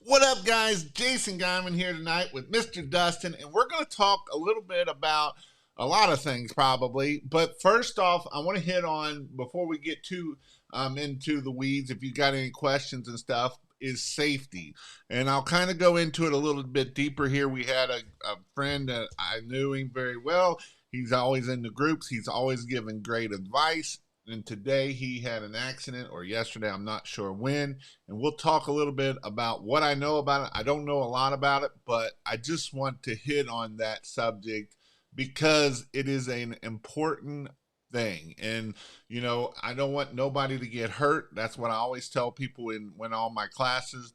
What up, guys? Jason Guyman here tonight with Mr. Dustin, and we're going to talk a little bit about a lot of things, probably. But first off, I want to hit on, before we get too into the weeds, if you got any questions and stuff, is safety. And I'll kind of go into it a little bit deeper here. We had a friend that I knew him very well. He's always in the groups, he's always giving great advice. And today he had an accident, or yesterday, I'm not sure when, and we'll talk a little bit about what I know about it. I don't know a lot about it, but I just want to hit on that subject because it is an important thing. And I don't want nobody to get hurt. That's what I always tell people in all my classes.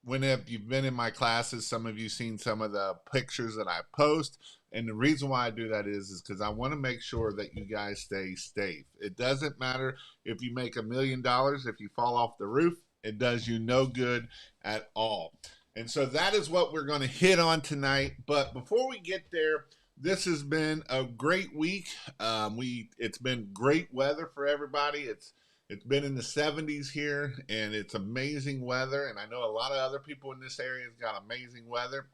Whenever you've been in my classes, some of you seen some of the pictures that I post. And the reason why I do that is because I want to make sure that you guys stay safe. It doesn't matter if you make $1,000,000, if you fall off the roof, it does you no good at all. And so that is what we're going to hit on tonight. But before we get there, this has been a great week. It's been great weather for everybody. It's been in the 70s here, and it's amazing weather. And I know a lot of other people in this area have got amazing weather.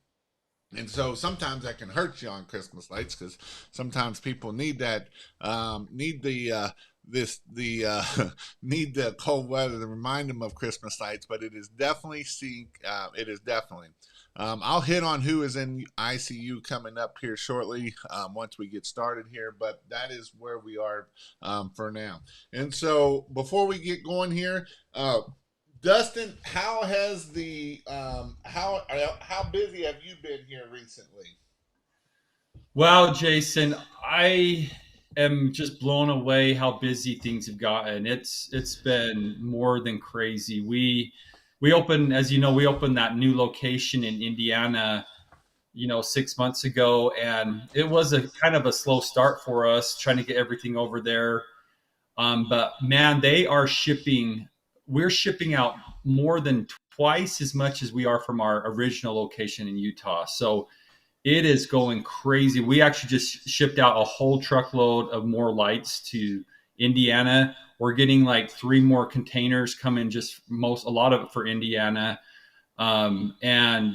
And so sometimes that can hurt you on Christmas lights because sometimes people need that, need the need the cold weather to remind them of Christmas lights. But it is definitely it is definitely. I'll hit on who is in ICU coming up here shortly once we get started here, but that is where we are for now. And so before we get going here, Dustin, how has the how busy have you been here recently? Well, Jason, I am just blown away how busy things have gotten. It's been more than crazy. We opened, as you know, we opened that new location in Indiana, 6 months ago, and it was a kind of a slow start for us trying to get everything over there. But man, they are shipping. We're shipping out more than twice as much as we are from our original location in Utah. So it is going crazy. We actually just shipped out a whole truckload of more lights to Indiana. We're getting like three more containers coming, a lot of it for Indiana. And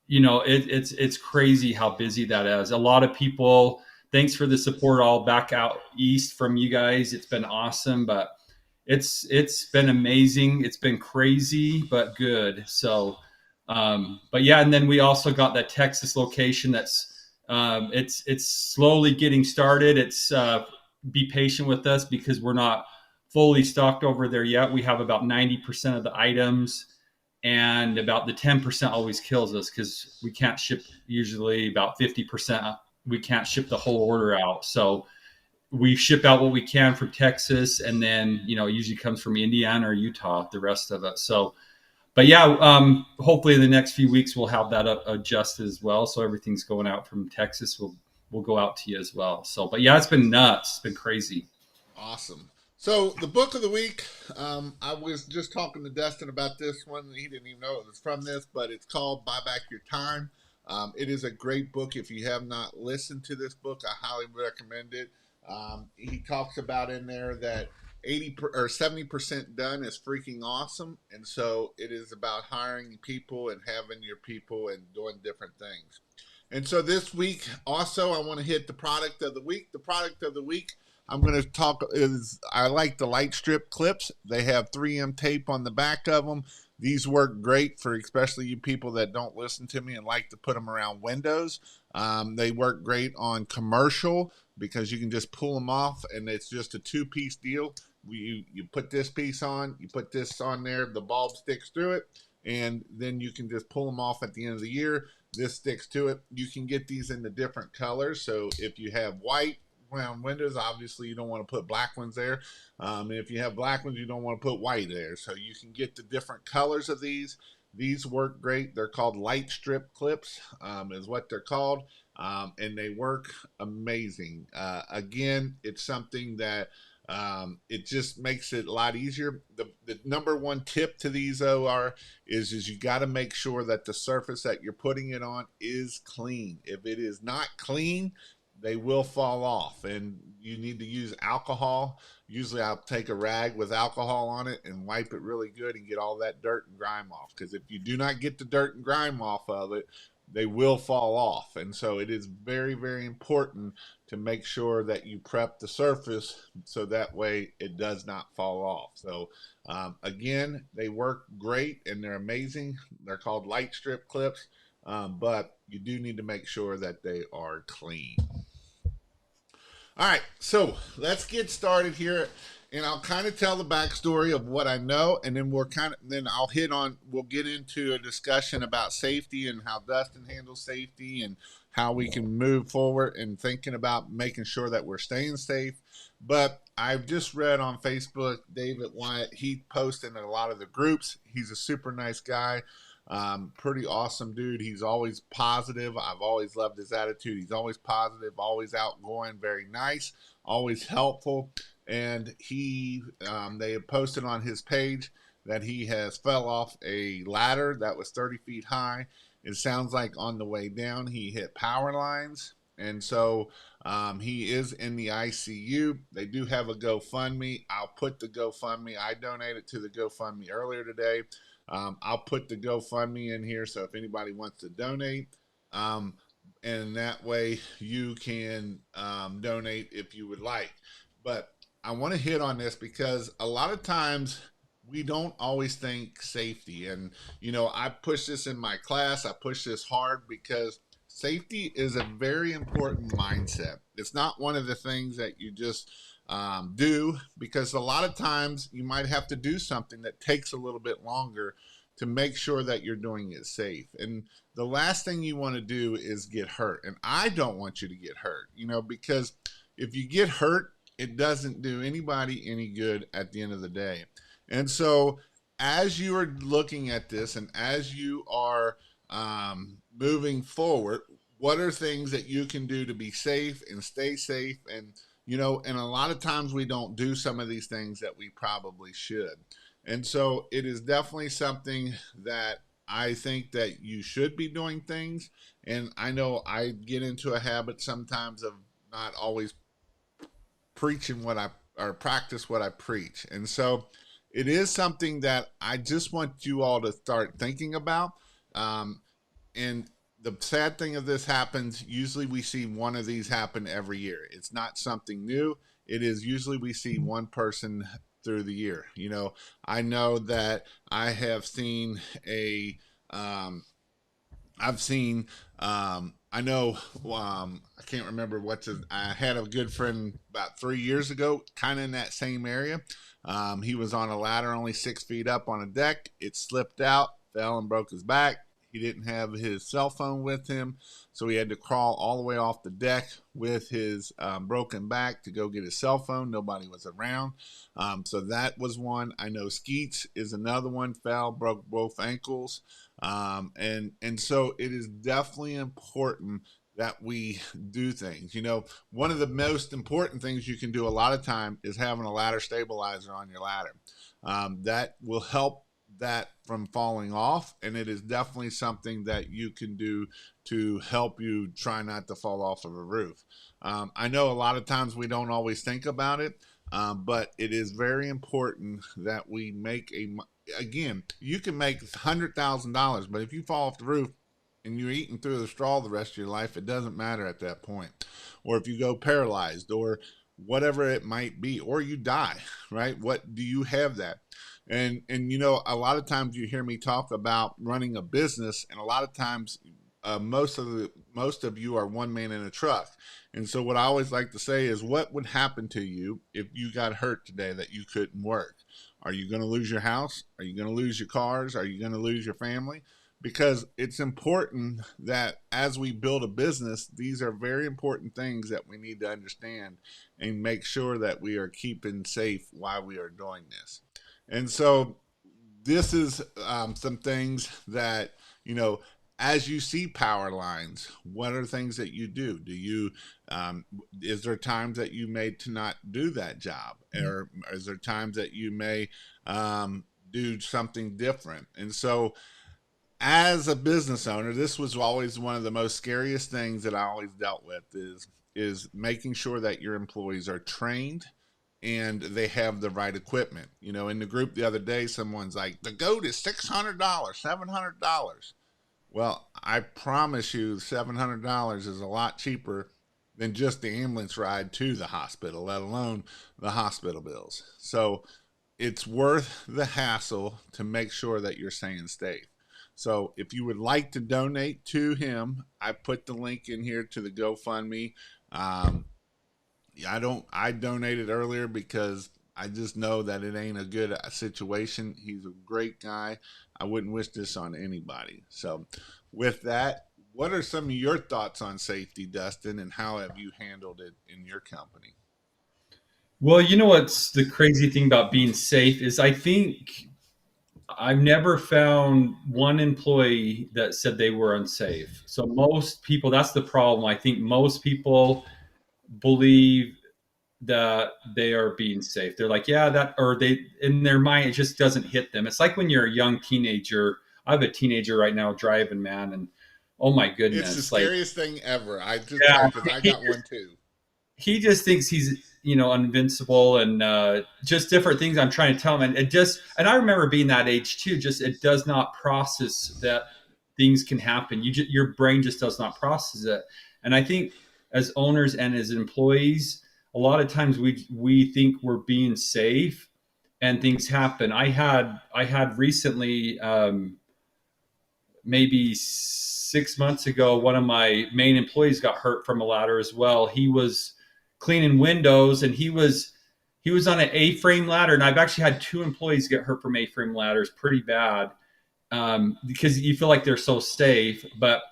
it's crazy how busy that is. A lot of people, thanks for the support all back out east from you guys. It's been awesome, but it's been amazing. It's been crazy, but good. So but yeah, and then we also got that Texas location it's slowly getting started. It's be patient with us because we're not fully stocked over there yet. We have about 90% of the items, and about the 10% always kills us because we can't ship, usually about 50%. We can't ship the whole order out. So we ship out what we can from Texas, and then it usually comes from Indiana or Utah, the rest of it. So but yeah, hopefully in the next few weeks we'll have that adjusted as well. So everything's going out from Texas. We'll go out to you as well. So, but yeah, it's been nuts. It's been crazy. Awesome. So the book of the week, I was just talking to Dustin about this one. He didn't even know it was from this, but it's called Buy Back Your Time. It is a great book. If you have not listened to this book, I highly recommend it. He talks about in there that 70% done is freaking awesome, and so it is about hiring people and having your people and doing different things. And so this week, also, I want to hit the product of the week. The product of the week I'm going to talk is I like the light strip clips. They have 3M tape on the back of them. These work great for especially you people that don't listen to me and like to put them around windows. They work great on commercial because you can just pull them off, and it's just a two-piece deal. You put this piece on, you put this on there, the bulb sticks through it, and then you can just pull them off at the end of the year. This sticks to it. You can get these in the different colors. So if you have white round windows, obviously you don't want to put black ones there. And if you have black ones, you don't want to put white there. So you can get the different colors of these. These work great. They're called light strip clips, is what they're called. And they work amazing. Again, it's something that it just makes it a lot easier. The number one tip to these OR is you got to make sure that the surface that you're putting it on is clean. If it is not clean, they will fall off, and you need to use alcohol. Usually I'll take a rag with alcohol on it and wipe it really good and get all that dirt and grime off, because if you do not get the dirt and grime off of it, they will fall off. And so it is very, very important to make sure that you prep the surface so that way it does not fall off. So again, they work great and they're amazing. They're called light strip clips, but you do need to make sure that they are clean. All right, so let's get started here, and I'll kind of tell the backstory of what I know, and then we'll get into a discussion about safety and how Dustin handles safety and how we can move forward and thinking about making sure that we're staying safe. But I've just read on Facebook, David Wyatt, he posted in a lot of the groups. He's a super nice guy. Pretty awesome dude. He's always positive. I've always loved his attitude. He's always positive, always outgoing, very nice, always helpful. And they have posted on his page that he has fell off a ladder that was 30 feet high. It sounds like on the way down he hit power lines, and so he is in the ICU. They do have a GoFundMe. I'll put the GoFundMe. I donated to the GoFundMe earlier today. I'll put the GoFundMe in here, so if anybody wants to donate, and that way you can donate if you would like. But I want to hit on this because a lot of times we don't always think safety. And, I push this in my class. I push this hard because safety is a very important mindset. It's not one of the things that you just do, because a lot of times you might have to do something that takes a little bit longer to make sure that you're doing it safe. And the last thing you want to do is get hurt. And I don't want you to get hurt, because if you get hurt, it doesn't do anybody any good at the end of the day. And so as you are looking at this and as you are moving forward, what are things that you can do to be safe and stay safe? And, and a lot of times we don't do some of these things that we probably should. And so it is definitely something that I think that you should be doing things. And I know I get into a habit sometimes of not always preaching or practice what I preach. And so it is something that I just want you all to start thinking about. And the sad thing of this happens, usually we see one of these happen every year. It's not something new. It is usually we see one person through the year. I know that I have seen I can't remember I had a good friend about 3 years ago, kind of in that same area. He was on a ladder only 6 feet up on a deck. It slipped out, fell and broke his back. He didn't have his cell phone with him, so he had to crawl all the way off the deck with his broken back to go get his cell phone. Nobody was around. So that was one. I know Skeets is another one, fell, broke both ankles. And so it is definitely important that we do things. One of the most important things you can do a lot of time is having a ladder stabilizer on your ladder. That will help that from falling off, and it is definitely something that you can do to help you try not to fall off of a roof. I know a lot of times we don't always think about it, but it is very important that we again, you can make $100,000, but if you fall off the roof and you're eating through the straw the rest of your life, it doesn't matter at that point. Or if you go paralyzed or whatever it might be, or you die, right? What do you have that? And a lot of times you hear me talk about running a business, and a lot of times most of you are one man in a truck. And so what I always like to say is, what would happen to you if you got hurt today that you couldn't work? Are you going to lose your house? Are you going to lose your cars? Are you going to lose your family? Because it's important that as we build a business, these are very important things that we need to understand and make sure that we are keeping safe while we are doing this. And so this is some things that, as you see power lines, what are things that you do? Is there times that you may to not do that job? Or is there times that you may do something different? And so as a business owner, this was always one of the most scariest things that I always dealt with is making sure that your employees are trained and they have the right equipment. You know, in the group the other day, someone's like, the goat is $600, $700. Well, I promise you, $700 is a lot cheaper than just the ambulance ride to the hospital, let alone the hospital bills. So it's worth the hassle to make sure that you're staying safe. So if you would like to donate to him, I put the link in here to the GoFundMe. I donated earlier because I just know that it ain't a good situation. He's a great guy. I wouldn't wish this on anybody. So with that, what are some of your thoughts on safety, Dustin, and how have you handled it in your company? Well, you know what's the crazy thing about being safe is I think I've never found one employee that said they were unsafe. So most people, that's the problem. I think most people believe that they are being safe. They're like, yeah, that, or they, in their mind, it just doesn't hit them. It's like when you're a young teenager. I have a teenager right now driving, man, and oh my It's the goodness, like, scariest thing ever. I just yeah, because I got one too. he just thinks he's, invincible, and just different things I'm trying to tell him. And it just, and I remember being that age too, just, it does not process that things can happen. Your brain just does not process it. And I think as owners and as employees, a lot of times we think we're being safe and things happen. I had recently, maybe 6 months ago, one of my main employees got hurt from a ladder as well. He was cleaning windows, and he was on an A-frame ladder. And I've actually had 2 employees get hurt from A-frame ladders, pretty bad, because you feel like they're so safe. But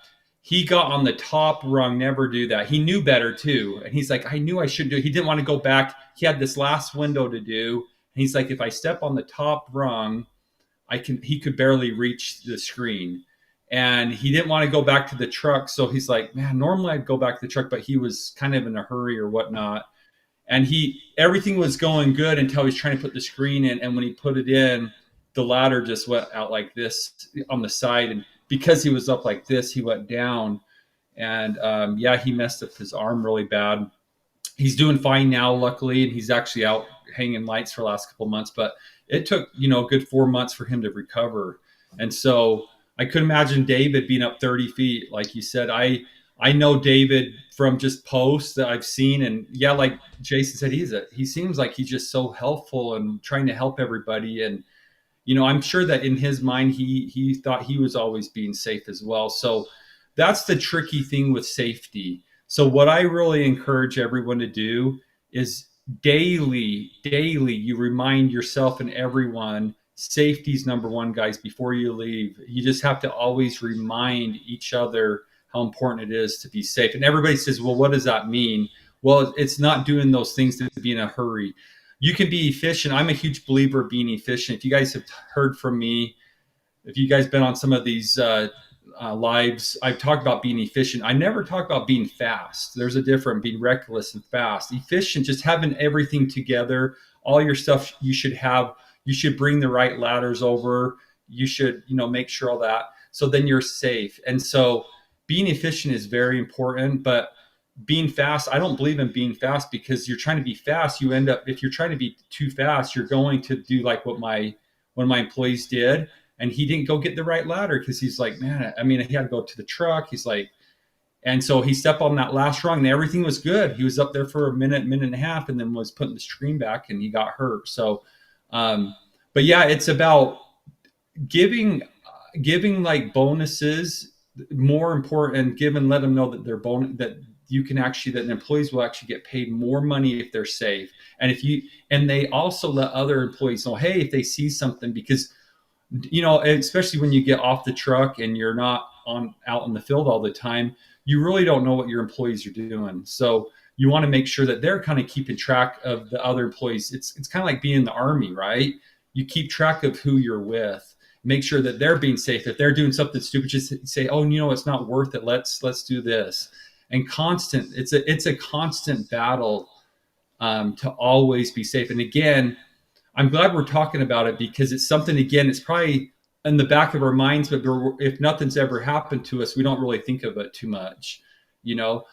he got on the top rung. Never do that. He knew better too, and he's like, I knew I shouldn't do it. He didn't want to go back. He had this last window to do, and he's like, if I step on the top rung, he could barely reach the screen. And he didn't want to go back to the truck. So he's like, man, normally I'd go back to the truck, but he was kind of in a hurry or whatnot. And everything was going good until he was trying to put the screen in. And when he put it in, the ladder just went out like this on the side. And because he was up like this, he went down. And yeah, he messed up his arm really bad. He's doing fine now, luckily. And he's actually out hanging lights for the last couple of months. But it took, a good 4 months for him to recover. And so I could imagine David being up 30 feet. Like you said, I know David from just posts that I've seen. And yeah, like Jason said, he seems like he's just so helpful and trying to help everybody. And, I'm sure that in his mind, he thought he was always being safe as well. So that's the tricky thing with safety. So what I really encourage everyone to do is daily, you remind yourself and everyone, safety's number one, guys. Before you leave, you just have to always remind each other how important it is to be safe. And everybody says, well, what does that mean? Well, it's not doing those things to be in a hurry. You can be efficient. I'm a huge believer of being efficient. If you guys have heard from me, if you guys been on some of these lives, I've talked about being efficient. I never talk about being fast. There's a difference, being reckless and fast. Efficient, just having everything together, all your stuff you should have. You should bring the right ladders over. You should, make sure all that. So then you're safe. And so being efficient is very important, but being fast, I don't believe in being fast, because you're trying to be fast. You end up, if you're trying to be too fast, you're going to do like what one of my employees did. And he didn't go get the right ladder because he's like, man, he had to go to the truck. He's like, and so he stepped on that last rung and everything was good. He was up there for a minute and a half, and then was putting the screen back and he got hurt. So, but yeah, it's about giving like bonuses, more important, and let them know that they're that you can actually, that employees will actually get paid more money if they're safe. And and they also let other employees know, hey, if they see something, because, especially when you get off the truck and you're not out in the field all the time, you really don't know what your employees are doing. So you want to make sure that they're kind of keeping track of the other employees. It's kind of like being in the Army, right? You keep track of who you're with, make sure that they're being safe. If they're doing something stupid, just say, oh, it's not worth it. Let's do this. And it's a constant battle to always be safe. And again, I'm glad we're talking about it, because it's something, again, it's probably in the back of our minds, but if nothing's ever happened to us, we don't really think of it too much.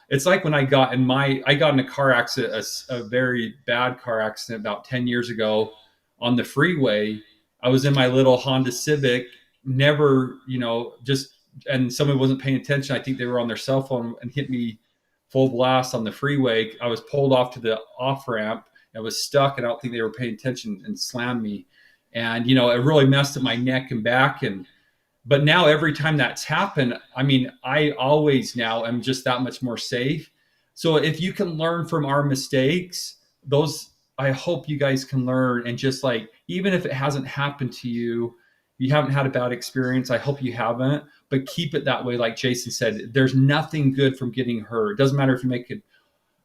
It's like when I got in a car accident, a very bad car accident about 10 years ago on the freeway. I was in my little Honda Civic, never, just, and somebody wasn't paying attention. I think they were on their cell phone and hit me full blast on the freeway. I was pulled off to the off ramp. I was stuck, and I don't think they were paying attention and slammed me. And, it really messed up my neck and back. But now every time that's happened, I mean, I always now am just that much more safe. So if you can learn from our mistakes, I hope you guys can learn, and just like, even if it hasn't happened to you, you haven't had a bad experience. I hope you haven't, but keep it that way. Like Jason said, there's nothing good from getting hurt. It doesn't matter if you make it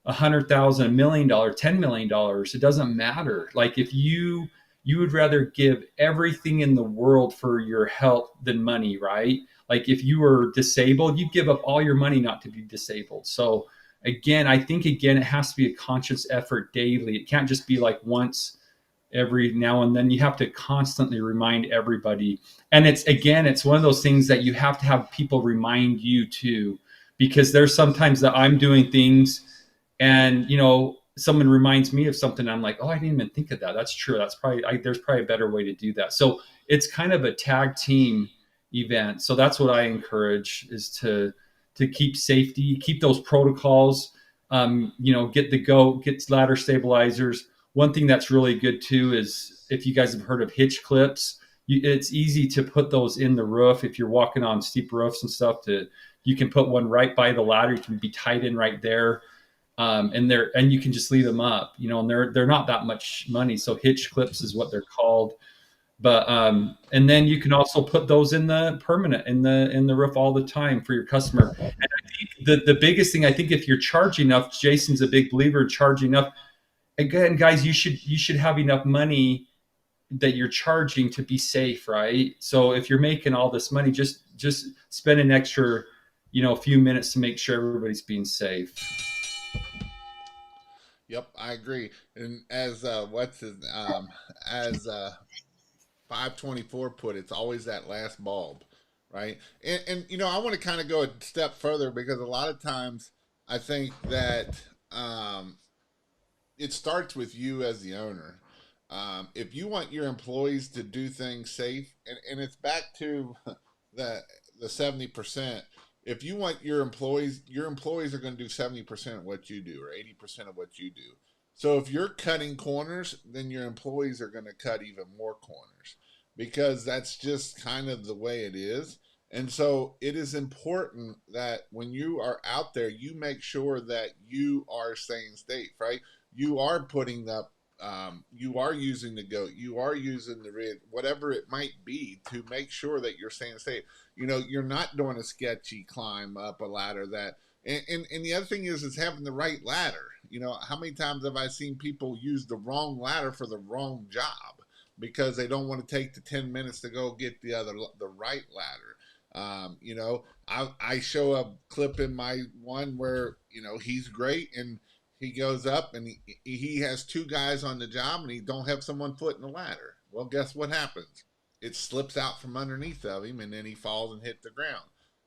$100,000, $1 million, $10 million. It doesn't matter. Like, if you would rather give everything in the world for your health than money, right? Like, if you were disabled, you give up all your money not to be disabled. So again, I think it has to be a conscious effort daily. It can't just be like once every now and then. You have to constantly remind everybody. And it's one of those things that you have to have people remind you too, because there's sometimes that I'm doing things and, someone reminds me of something. I'm like, oh, I didn't even think of that. That's true. That's probably, there's probably a better way to do that. So it's kind of a tag team event. So that's what I encourage, is to keep safety, keep those protocols, get ladder stabilizers. One thing that's really good too is, if you guys have heard of hitch clips, it's easy to put those in the roof. If you're walking on steep roofs and stuff, you can put one right by the ladder. You can be tied in right there. And you can just leave them up, and they're not that much money. So hitch clips is what they're called. But and then you can also put those in the permanent in the roof all the time for your customer. And I think the biggest thing, I think, if you're charging enough, Jason's a big believer in charging enough. Again, guys, you should have enough money that you're charging to be safe, right? So if you're making all this money, just spend an extra, few minutes to make sure everybody's being safe. Yep, I agree. And as as 524 put, it's always that last bulb, right? And I want to kind of go a step further, because a lot of times I think that it starts with you as the owner. If you want your employees to do things safe, and it's back to the 70%. If you want your employees are going to do 70% of what you do, or 80% of what you do. So if you're cutting corners, then your employees are going to cut even more corners, because that's just kind of the way it is. And so it is important that when you are out there, you make sure that you are staying safe, right? You are putting up, you are using the goat, you are using the rig, whatever it might be, to make sure that you're staying safe. You're not doing a sketchy climb up a ladder and the other thing is having the right ladder. How many times have I seen people use the wrong ladder for the wrong job, because they don't want to take the 10 minutes to go get the right ladder. I show a clip in my one where, he's great, and he goes up and he has two guys on the job, and he don't have someone footing the ladder. Well, guess what happens? It slips out from underneath of him, and then he falls and hits the ground.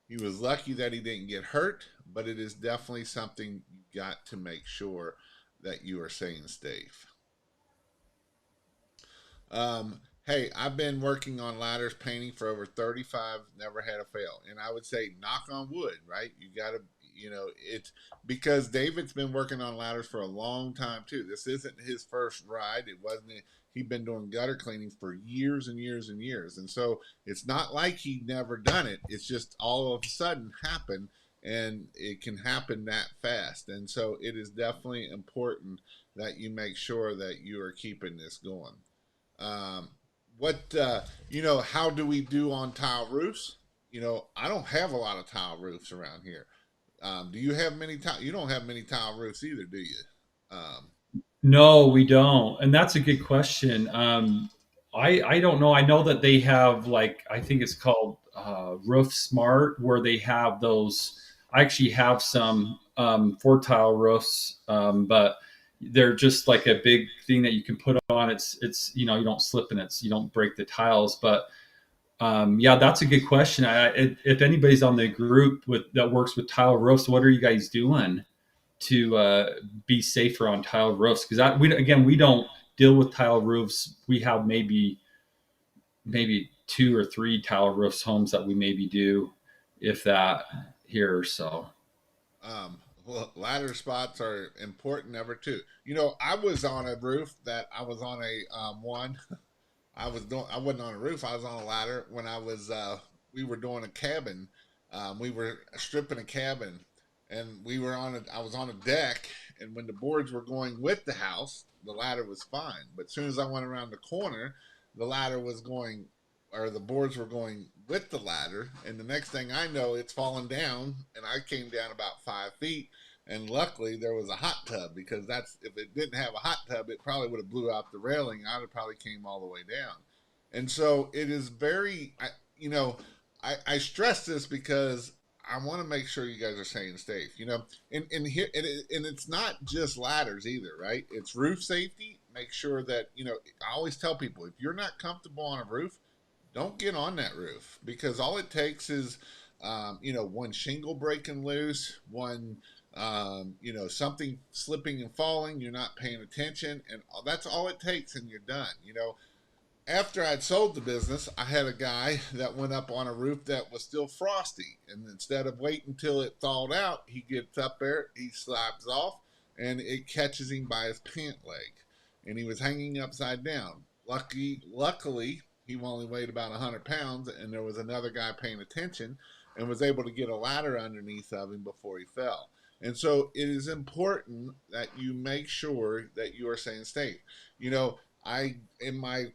He was lucky that he didn't get hurt, but it is definitely something you got to make sure that you are staying safe. Hey, I've been working on ladders painting for over 35, never had a fail. And I would say, knock on wood, right? You got to, it's because David's been working on ladders for a long time too. This isn't his first ride. It wasn't, he'd been doing gutter cleaning for years and years and years. And so it's not like he'd never done it. It's just all of a sudden happened, and it can happen that fast. And so it is definitely important that you make sure that you are keeping this going. Um, how do we do on tile roofs? I don't have a lot of tile roofs around here. Do you have many tile? You don't have many tile roofs either, do you? Um, No, we don't. And that's a good question. I don't know. I know that they have, like, I think it's called Roof Smart, where they have those. I actually have some 4 tile roofs, but they're just like a big thing that you can put on. It's you don't slip, and you don't break the tiles. But Yeah, that's a good question. If anybody's on the group that works with tile roofs, what are you guys doing to be safer on tile roofs? Because we don't deal with tile roofs. We have maybe two or three tile roofs homes that we maybe do, if that here. So Well, ladder spots are important ever too. You know, I was on a roof that I was on a one. I wasn't on a roof. I was on a ladder when we were doing a cabin. We were stripping a cabin, and I was on a deck, and when the boards were going with the house, the ladder was fine. But as soon as I went around the corner, the ladder was going, or the boards were going with the ladder, and the next thing I know, it's falling down, and I came down about 5 feet. And luckily, there was a hot tub, because that's if it didn't have a hot tub, it probably would have blew out the railing. I'd have probably came all the way down. And so it is very, you know, I stress this because I want to make sure you guys are staying safe. You know, and it's not just ladders either, right? It's roof safety. Make sure that I always tell people, if you're not comfortable on a roof, don't get on that roof, because all it takes is one shingle breaking loose, something slipping and falling, you're not paying attention, and that's all it takes, and you're done. After I'd sold the business, I had a guy that went up on a roof that was still frosty, and instead of waiting until it thawed out, he gets up there, he slides off, and it catches him by his pant leg, and he was hanging upside down. Luckily, he only weighed about 100 pounds, and there was another guy paying attention and was able to get a ladder underneath of him before he fell. And so it is important that you make sure that you are staying safe. In my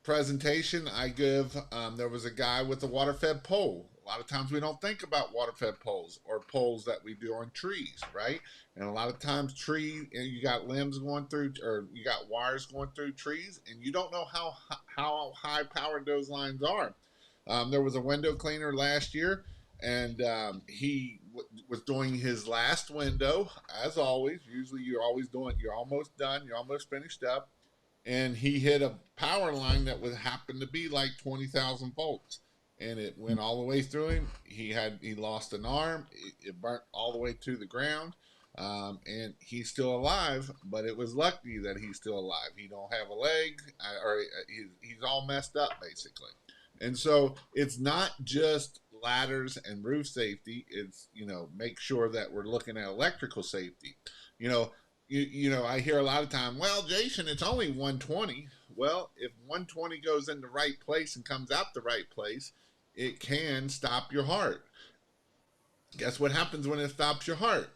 presentation I give, there was a guy with a water fed pole. A lot of times we don't think about water fed poles or poles that we do on trees, right? And a lot of times you got limbs going through, or you got wires going through trees, and you don't know how high powered those lines are. There was a window cleaner last year, and he was doing his last window. As always, usually you're almost done, you're almost finished up, and he hit a power line that would happen to be like 20,000 volts, and it went all the way through him. He lost an arm. It burnt all the way to the ground, and he's still alive. But it was lucky that he's still alive. He don't have a leg, or he's all messed up basically. And so it's not just ladders and roof safety. It's make sure that we're looking at electrical safety. You know, I hear a lot of time, well, Jason, it's only 120. Well, if 120 goes in the right place and comes out the right place, it can stop your heart. Guess what happens when it stops your heart?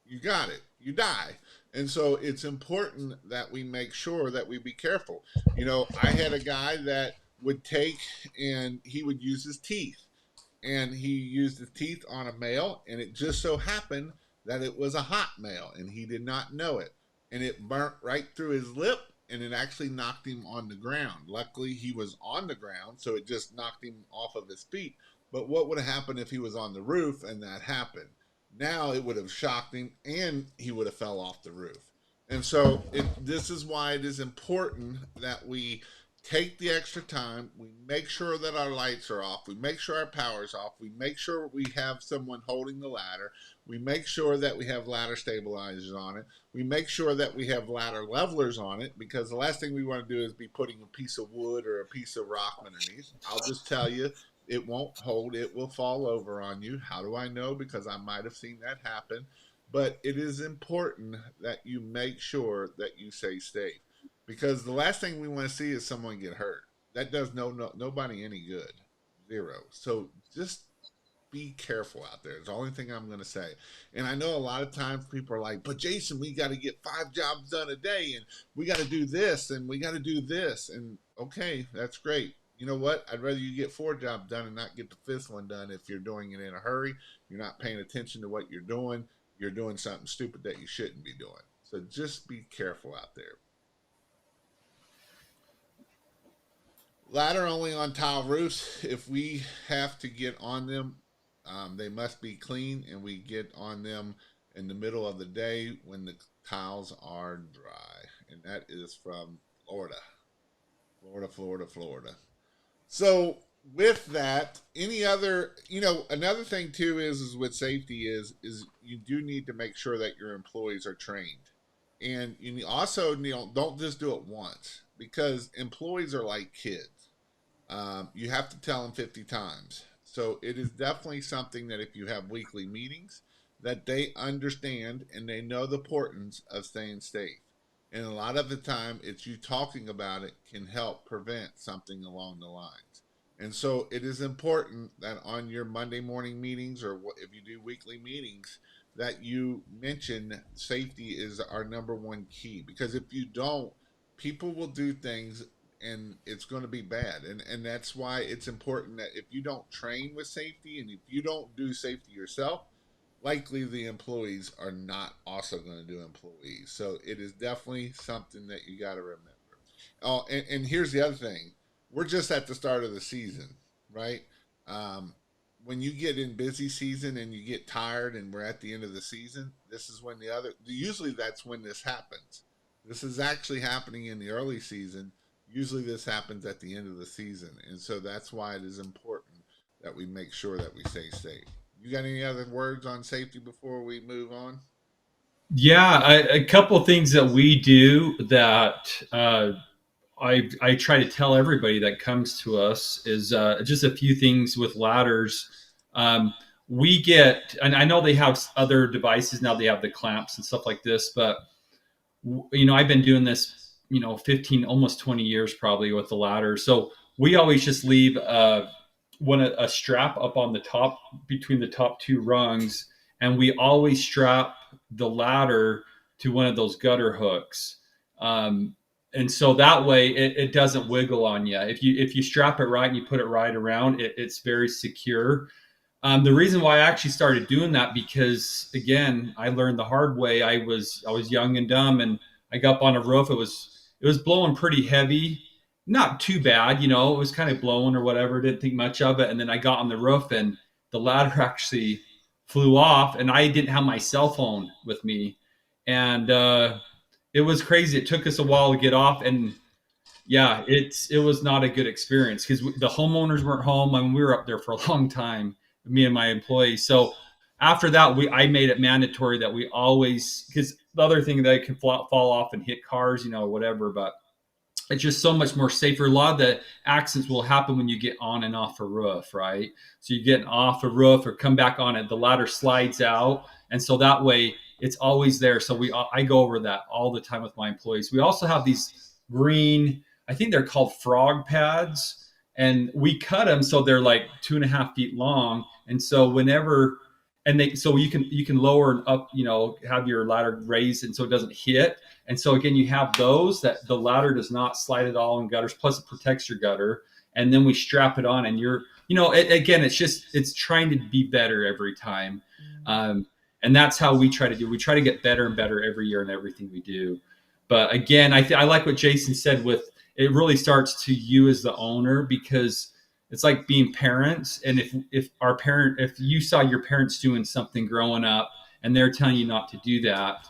You got it. You die. And so it's important that we make sure that we be careful. I had a guy that would take and he would use his teeth, and he used his teeth on a male, and it just so happened that it was a hot male, and he did not know it, and it burnt right through his lip, and it actually knocked him on the ground. Luckily, he was on the ground, so it just knocked him off of his feet. But what would have happened if he was on the roof and that happened? Now it would have shocked him, and he would have fell off the roof. And so this is why it is important that we take the extra time. We make sure that our lights are off. We make sure our power's off. We make sure we have someone holding the ladder. We make sure that we have ladder stabilizers on it. We make sure that we have ladder levelers on it, because the last thing we want to do is be putting a piece of wood or a piece of rock underneath. I'll just tell you, it won't hold. It will fall over on you. How do I know? Because I might have seen that happen. But it is important that you make sure that you stay safe, because the last thing we want to see is someone get hurt. That does nobody any good. Zero. So just be careful out there. It's the only thing I'm going to say. And I know a lot of times people are like, but Jason, we got to get 5 jobs done a day, and we got to do this, and we got to do this. And okay, that's great. You know what? I'd rather you get 4 jobs done and not get the 5th one done. If you're doing it in a hurry, you're not paying attention to what you're doing something stupid that you shouldn't be doing. So just be careful out there. Ladder only on tile roofs. If we have to get on them, they must be clean, and we get on them in the middle of the day when the tiles are dry. And that is from Florida. Florida. So with that, any other, another thing too is with safety is you do need to make sure that your employees are trained, and you also don't just do it once, because employees are like kids. You have to tell them 50 times. So it is definitely something that if you have weekly meetings, that they understand and they know the importance of staying safe. And a lot of the time, it's you talking about it can help prevent something along the lines. And so it is important that on your Monday morning meetings, or if you do weekly meetings, that you mention safety is our number one key. Because if you don't, people will do things and it's going to be bad. And that's why it's important that if you don't train with safety and if you don't do safety yourself, likely the employees are not also going to do employees. So it is definitely something that you got to remember. Oh, and here's the other thing: we're just at the start of the season, right? Um, when you get in busy season and you get tired, and we're at the end of the season, this is when usually that's when this happens. This is actually happening in the early season. Usually this happens at the end of the season, and so that's why it is important that we make sure that we stay safe. You got any other words on safety before we move on? Yeah, a couple things that we do that I try to tell everybody that comes to us is just a few things with ladders. Um, we get, and I know they have other devices now. They have the clamps and stuff like this, but I've been doing this, 15, almost 20 years probably with the ladder. So we always just leave a strap up on the top between the top two rungs, and we always strap the ladder to one of those gutter hooks. And so that way it doesn't wiggle on you. If you strap it right and you put it right around, it's very secure. The reason why I actually started doing that, because again, I learned the hard way. I was young and dumb, and I got up on a roof. It was blowing pretty heavy, not too bad, it was kind of blowing or whatever. Didn't think much of it, and then I got on the roof, and the ladder actually flew off, and I didn't have my cell phone with me, and it was crazy. It took us a while to get off, and yeah, it was not a good experience because the homeowners weren't home. I mean, we were up there for a long time, me and my employees. So after that, I made it mandatory that we always, because the other thing that it can fall off and hit cars, whatever. But it's just so much more safer. A lot of the accidents will happen when you get on and off a roof, right? So you get off a roof or come back on it, the ladder slides out, and so that way it's always there. So I go over that all the time with my employees. We also have these green, I think they're called frog pads, and we cut them so they're like 2.5 feet long, and so whenever so you can lower and up, have your ladder raised, and so it doesn't hit. And so again, you have those that the ladder does not slide at all in gutters. Plus, it protects your gutter. And then we strap it on, and again, it's trying to be better every time. And that's how we try to do. We try to get better and better every year in everything we do. But again, I like what Jason said. With it, really starts to you as the owner, because it's like being parents. And if you saw your parents doing something growing up and they're telling you not to do that,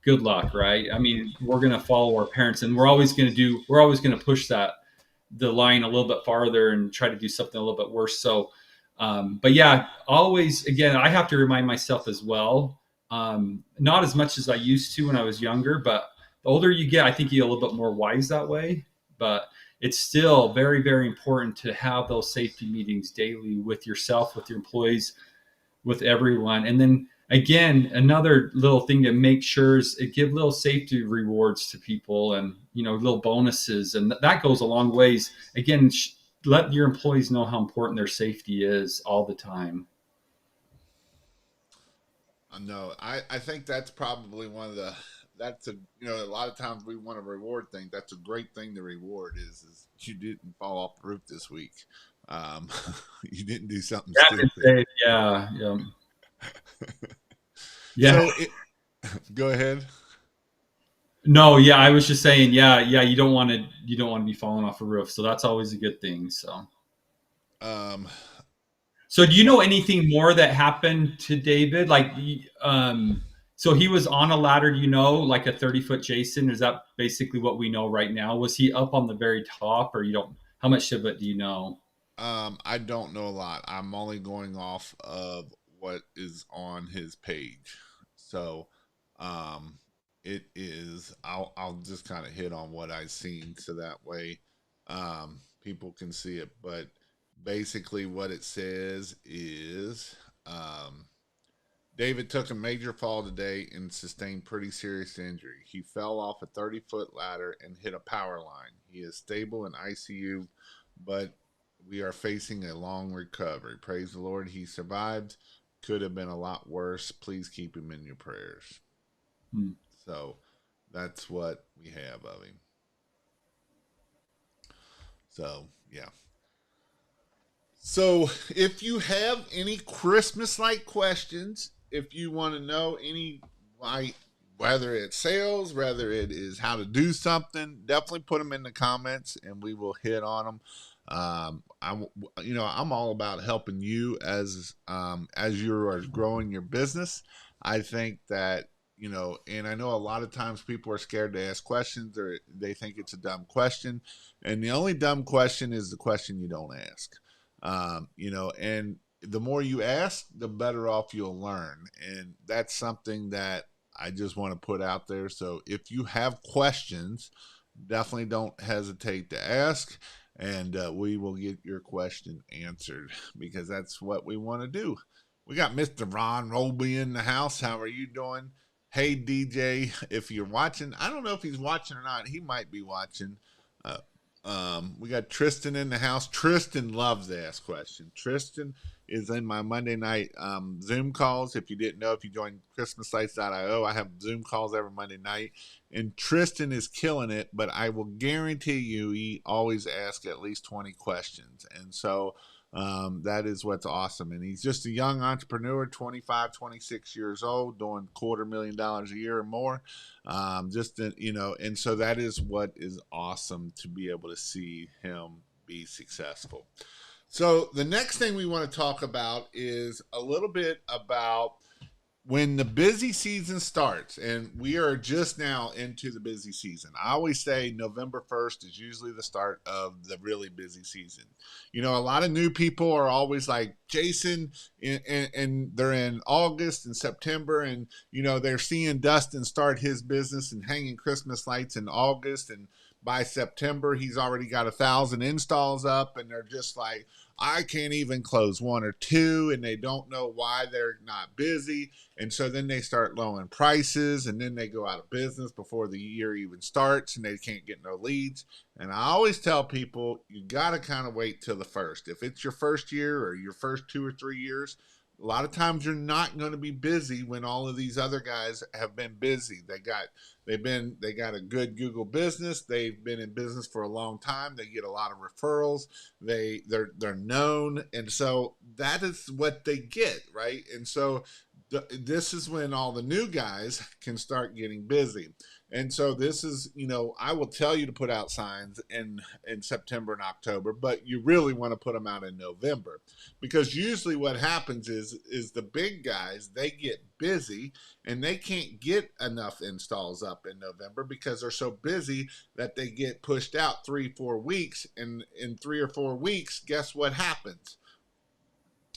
good luck, right? I mean, we're going to follow our parents, and we're always going to push the line a little bit farther and try to do something a little bit worse. So, but yeah, always, again, I have to remind myself as well. Not as much as I used to when I was younger, but the older you get, I think you get a little bit more wise that way. But it's still very, very important to have those safety meetings daily with yourself, with your employees, with everyone. And then again, another little thing to make sure is give little safety rewards to people, and little bonuses, and that goes a long ways. Again, let your employees know how important their safety is all the time. No, I think that's probably that's a lot of times we want to reward things. That's a great thing to reward is you didn't fall off the roof this week. Um, you didn't do something stupid. Yeah, yeah, yeah. So go ahead. No, yeah, I was just saying, yeah, yeah. You don't want to be falling off a roof, so that's always a good thing. So, Um, so do you know anything more that happened to David? Like, so he was on a ladder, like a 30-foot Jason. Is that basically what we know right now? Was he up on the very top, or you don't? How much of it do you know? I don't know a lot. I'm only going off of what is on his page. So, um, it is. I'll just kind of hit on what I've seen, so that way, people can see it. But basically, what it says is, um, David took a major fall today and sustained pretty serious injury. He fell off a 30-foot ladder and hit a power line. He is stable in ICU, but we are facing a long recovery. Praise the Lord, he survived. Could have been a lot worse. Please keep him in your prayers. Hmm. So that's what we have of him. So, yeah. So, if you have any Christmas like questions, if you want to know any, like, whether it's sales, whether it is how to do something, definitely put them in the comments and we will hit on them. I'm all about helping you as you are growing your business. I think that, and I know a lot of times people are scared to ask questions, or they think it's a dumb question, and the only dumb question is the question you don't ask. And the more you ask, the better off you'll learn. And that's something that I just want to put out there. So if you have questions, definitely don't hesitate to ask, and we will get your question answered, because that's what we want to do. We got Mr. Ron Roby in the house. How are you doing? Hey, DJ, if you're watching, I don't know if he's watching or not. He might be watching. Uh, we got Tristan in the house. Tristan loves to ask questions. Tristan is in my Monday night Zoom calls. If you didn't know, if you joined ChristmasLights.io, I have Zoom calls every Monday night. And Tristan is killing it, but I will guarantee you he always asks at least 20 questions. And so that is what's awesome. And he's just a young entrepreneur, 25, 26 years old, doing $250,000 a year or more. And so that is what is awesome, to be able to see him be successful. So the next thing we want to talk about is a little bit about when the busy season starts, and we are just now into the busy season. I always say November 1st is usually the start of the really busy season. A lot of new people are always like, Jason, and they're in August and September, and, they're seeing Dustin start his business and hanging Christmas lights in August, and by September, he's already got 1,000 installs up, and they're just like, I can't even close one or two, and they don't know why they're not busy. And so then they start lowering prices, and then they go out of business before the year even starts, and they can't get no leads. And I always tell people, you got to kind of wait till the first. If it's your first year or your first 2 or 3 years, a lot of times you're not going to be busy when all of these other guys have been busy. They got a good Google business. They've been in business for a long time. They get a lot of referrals. They're known, and so that is what they get, right? And so this is when all the new guys can start getting busy. And so this is, I will tell you to put out signs in September and October, but you really want to put them out in November, because usually what happens is the big guys, they get busy and they can't get enough installs up in November because they're so busy that they get pushed out 3-4 weeks. And in 3 or 4 weeks, guess what happens?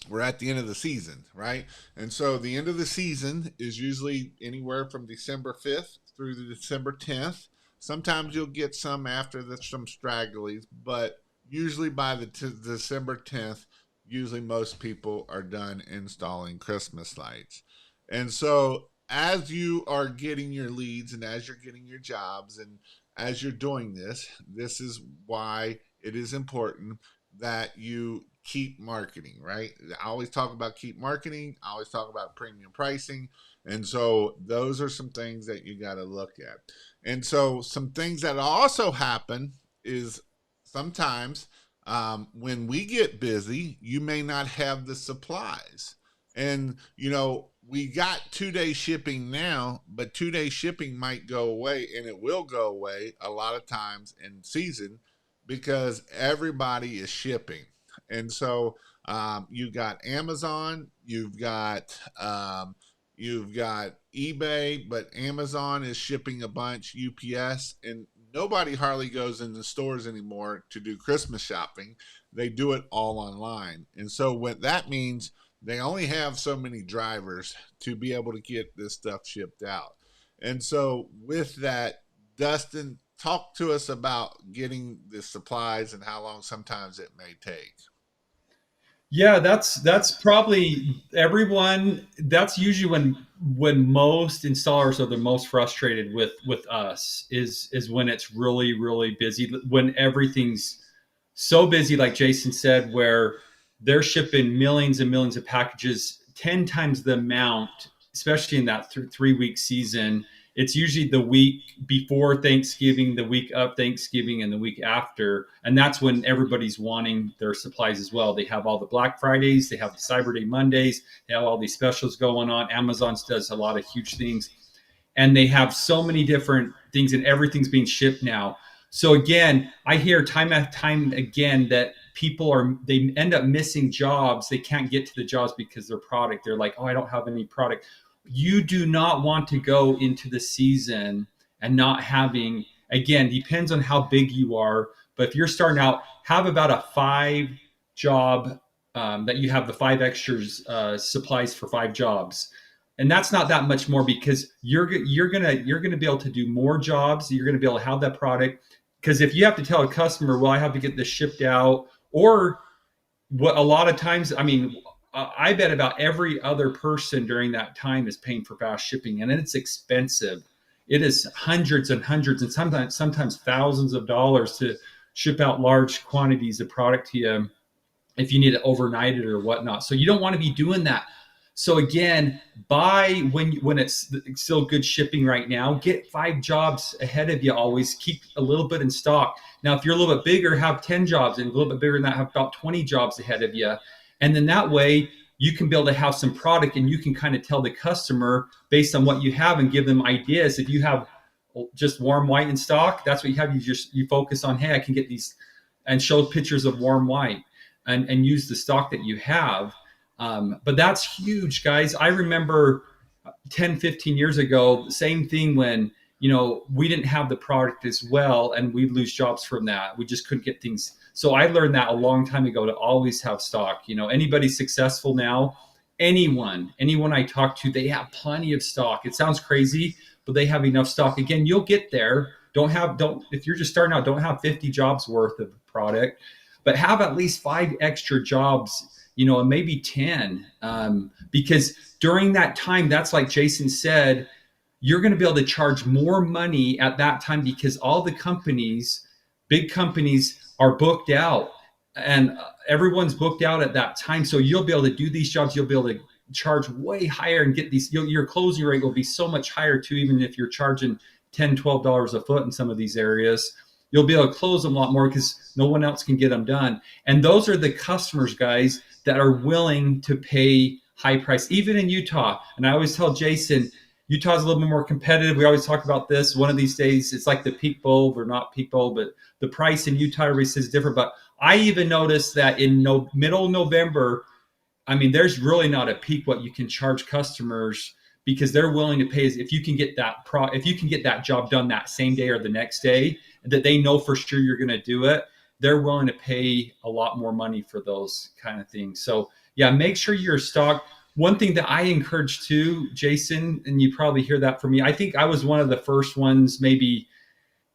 We're at the end of the season, right? And so the end of the season is usually anywhere from December 5th through the December 10th. Sometimes you'll get some after some stragglies, but usually by the December 10th, usually most people are done installing Christmas lights. And so as you are getting your leads and as you're getting your jobs and as you're doing this is why it is important that you keep marketing, right? I always talk about keep marketing. I always talk about premium pricing. And so those are some things that you got to look at. And so some things that also happen is sometimes when we get busy, you may not have the supplies. And, we got 2-day shipping now, but 2-day shipping might go away, and it will go away a lot of times in season because everybody is shipping. And so you've got Amazon, you've got eBay, but Amazon is shipping a bunch, UPS, and nobody hardly goes into stores anymore to do Christmas shopping. they do it all online. And so what that means, they only have so many drivers to be able to get this stuff shipped out. And so with that, Dustin, talk to us about getting the supplies and how long sometimes it may take. Yeah, that's probably everyone. That's usually when most installers are the most frustrated with us is when it's really busy, when everything's so busy, like Jason said, where they're shipping millions and millions of packages, 10 times the amount, especially in that 3 week season. It's usually the week before Thanksgiving, the week of Thanksgiving, and the week after. And that's when everybody's wanting their supplies as well. They have all the Black Fridays, they have the Cyber Day Mondays, they have all these specials going on. Amazon does a lot of huge things. And they have so many different things, and everything's being shipped now. So again, I hear time after time again that they end up missing jobs. They can't get to the jobs because their product, they're like, oh, I don't have any product. You do not want to go into the season and not having, again, depends on how big you are. But if you're starting out, have about a 5 job that you have the 5 extras supplies for 5 jobs. And that's not that much more, because you're gonna be able to do more jobs. You're gonna be able to have that product. Because if you have to tell a customer, well, I have to get this shipped out, or what a lot of times, I mean, I bet about every other person during that time is paying for fast shipping, and it's expensive. It is hundreds and hundreds, and sometimes thousands of dollars to ship out large quantities of product to you if you need to overnight it or whatnot. So you don't want to be doing that. So again, buy when it's still good shipping right now. Get 5 jobs ahead of you. Always keep a little bit in stock. Now, if you're a little bit bigger, have 10 jobs, and a little bit bigger than that, have about 20 jobs ahead of you. And then that way you can be able to have some product, and you can kind of tell the customer based on what you have and give them ideas. If you have just warm white in stock, that's what you have. You focus on, hey, I can get these, and show pictures of warm white, and use the stock that you have. But that's huge, guys. I remember 10, 15 years ago, same thing when, we didn't have the product as well, and we'd lose jobs from that. We just couldn't get things. So I learned that a long time ago, to always have stock. Anybody successful now, anyone I talk to, they have plenty of stock. It sounds crazy, but they have enough stock. Again, you'll get there. If you're just starting out, don't have 50 jobs worth of product, but have at least 5 extra jobs, and maybe 10, because during that time, that's like Jason said, you're going to be able to charge more money at that time, because all the companies, big companies, are booked out, and everyone's booked out at that time. So you'll be able to do these jobs. You'll be able to charge way higher and get these. Your closing rate will be so much higher too, even if you're charging $10, $12 a foot in some of these areas. You'll be able to close them a lot more because no one else can get them done. And those are the customers, guys, that are willing to pay high price, even in Utah. And I always tell Jason, Utah's a little bit more competitive. We always talk about this. One of these days, it's like the peak bulb, or not peak bulb, but the price in Utah, everybody says different. But I even noticed that in middle November, I mean, there's really not a peak what you can charge customers, because they're willing to pay. If you can get that job done that same day or the next day, that they know for sure you're going to do it, they're willing to pay a lot more money for those kind of things. So yeah, make sure you're stocked. One thing that I encourage too, Jason, and you probably hear that from me, I think I was one of the first ones, maybe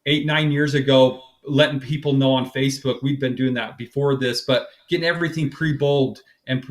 8-9 years ago, letting people know on Facebook. We've been doing that before this, but getting everything pre-bold and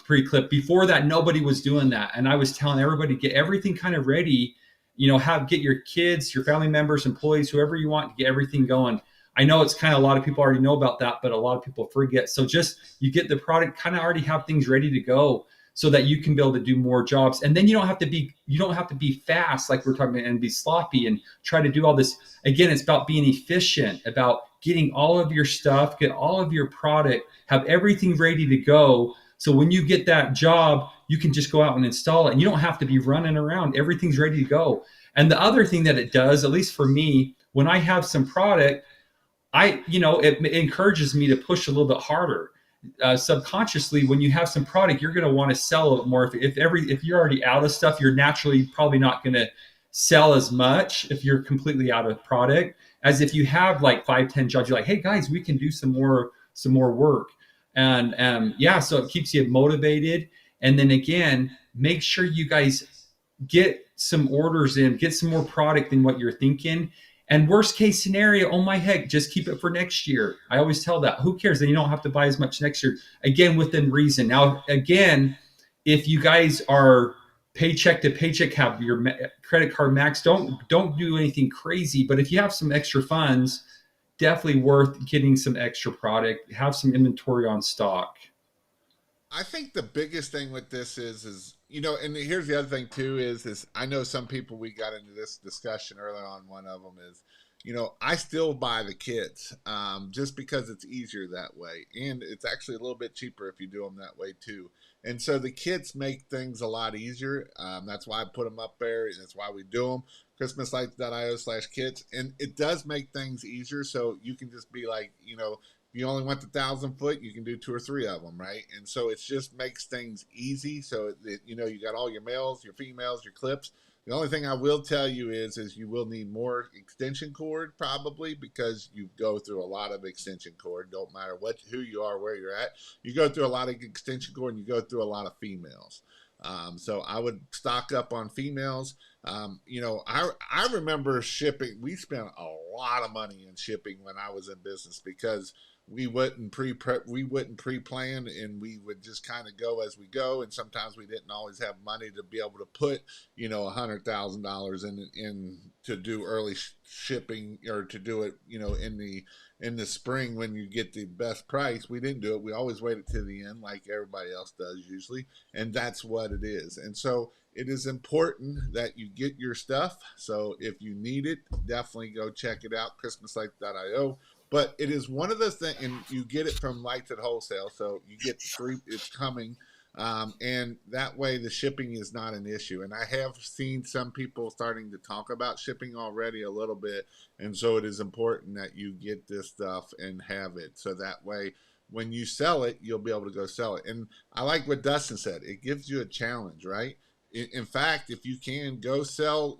pre-clipped. Before that, nobody was doing that. And I was telling everybody, get everything kind of ready, get your kids, your family members, employees, whoever you want, to get everything going. I know it's kind of, a lot of people already know about that, but a lot of people forget. So just, you get the product, kind of already have things ready to go, so that you can be able to do more jobs. And then you don't have to be fast, like we're talking about, and be sloppy and try to do all this. Again, it's about being efficient, about getting all of your stuff, get all of your product, have everything ready to go. So when you get that job, you can just go out and install it, and you don't have to be running around. Everything's ready to go. And the other thing that it does, at least for me, when I have some product, it encourages me to push a little bit harder. Subconsciously, when you have some product, you're going to want to sell a little more. If you're already out of stuff, you're naturally probably not going to sell as much if you're completely out of product, as if you have like 5-10 jobs. You're like, hey guys, we can do some more some more work. And yeah, so it keeps you motivated. And then again, make sure you guys get some orders in, get some more product than what you're thinking. And worst case scenario, oh my heck, just keep it for next year. I always tell that. Who cares? Then you don't have to buy as much next year. Again, within reason. Now, again, if you guys are paycheck to paycheck, have your credit card max, don't do anything crazy. But if you have some extra funds, definitely worth getting some extra product. Have some inventory on stock. I think the biggest thing with this is and here's the other thing too is I know some people, we got into this discussion earlier on. One of them is, I still buy the kits just because it's easier that way, and it's actually a little bit cheaper if you do them that way too. And so the kits make things a lot easier. That's why I put them up there. That's why we do them. ChristmasLights.io/kits, and it does make things easier. So you can just be like, if you only want the 1,000-foot, you can do 2 or 3 of them, right? And so it just makes things easy. So you got all your males, your females, your clips. The only thing I will tell you is you will need more extension cord probably, because you go through a lot of extension cord. Don't matter who you are, where you're at, you go through a lot of extension cord, and you go through a lot of females. So I would stock up on females. I remember shipping. We spent a lot of money in shipping when I was in business, because we wouldn't pre-plan, and we would just kind of go as we go. And sometimes we didn't always have money to be able to put, $100,000 in to do early shipping, or to do it, in the spring when you get the best price. We didn't do it. We always waited to the end, like everybody else does usually. And that's what it is. And so it is important that you get your stuff. So if you need it, definitely go check it out, ChristmasLights.io. But it is one of the things, and you get it from Lights at Wholesale. So you get 3, it's coming. And that way the shipping is not an issue. And I have seen some people starting to talk about shipping already a little bit. And so it is important that you get this stuff and have it. So that way, when you sell it, you'll be able to go sell it. And I like what Dustin said. It gives you a challenge, right? In fact, if you can go sell,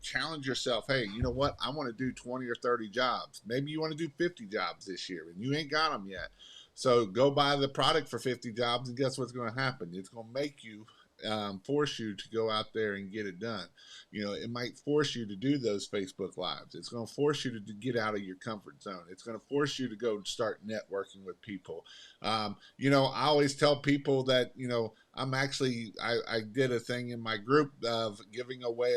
challenge yourself. Hey, you know what? I want to do 20 or 30 jobs. Maybe you want to do 50 jobs this year and you ain't got them yet. So go buy the product for 50 jobs, and guess what's going to happen? It's going to make you, force you to go out there and get it done. It might force you to do those Facebook Lives. It's going to force you to get out of your comfort zone. It's going to force you to go start networking with people. I always tell people that, I did a thing in my group of giving away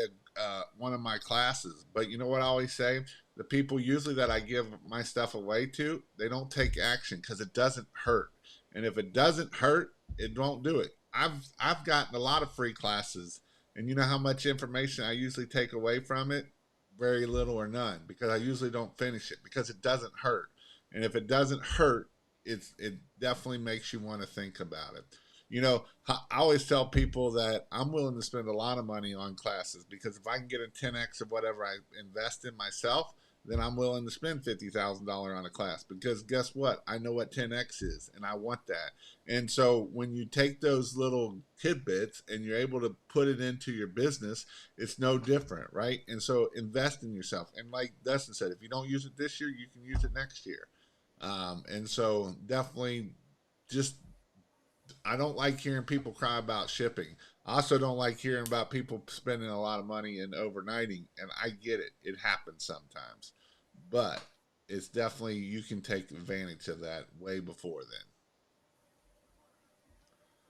one of my classes. But you know what I always say? The people usually that I give my stuff away to, they don't take action because it doesn't hurt. And if it doesn't hurt, it won't do it. I've gotten a lot of free classes, and you know how much information I usually take away from it? Very little or none, because I usually don't finish it because it doesn't hurt. And if it doesn't hurt, it definitely makes you want to think about it. I always tell people that I'm willing to spend a lot of money on classes, because if I can get a 10x of whatever I invest in myself, then I'm willing to spend $50,000 on a class, because guess what? I know what 10x is, and I want that. And so when you take those little tidbits and you're able to put it into your business, it's no different, right? And so invest in yourself. And like Dustin said, if you don't use it this year, you can use it next year. And so definitely I don't like hearing people cry about shipping. I also don't like hearing about people spending a lot of money in overnighting, and I get it. It happens sometimes. But it's definitely, you can take advantage of that way before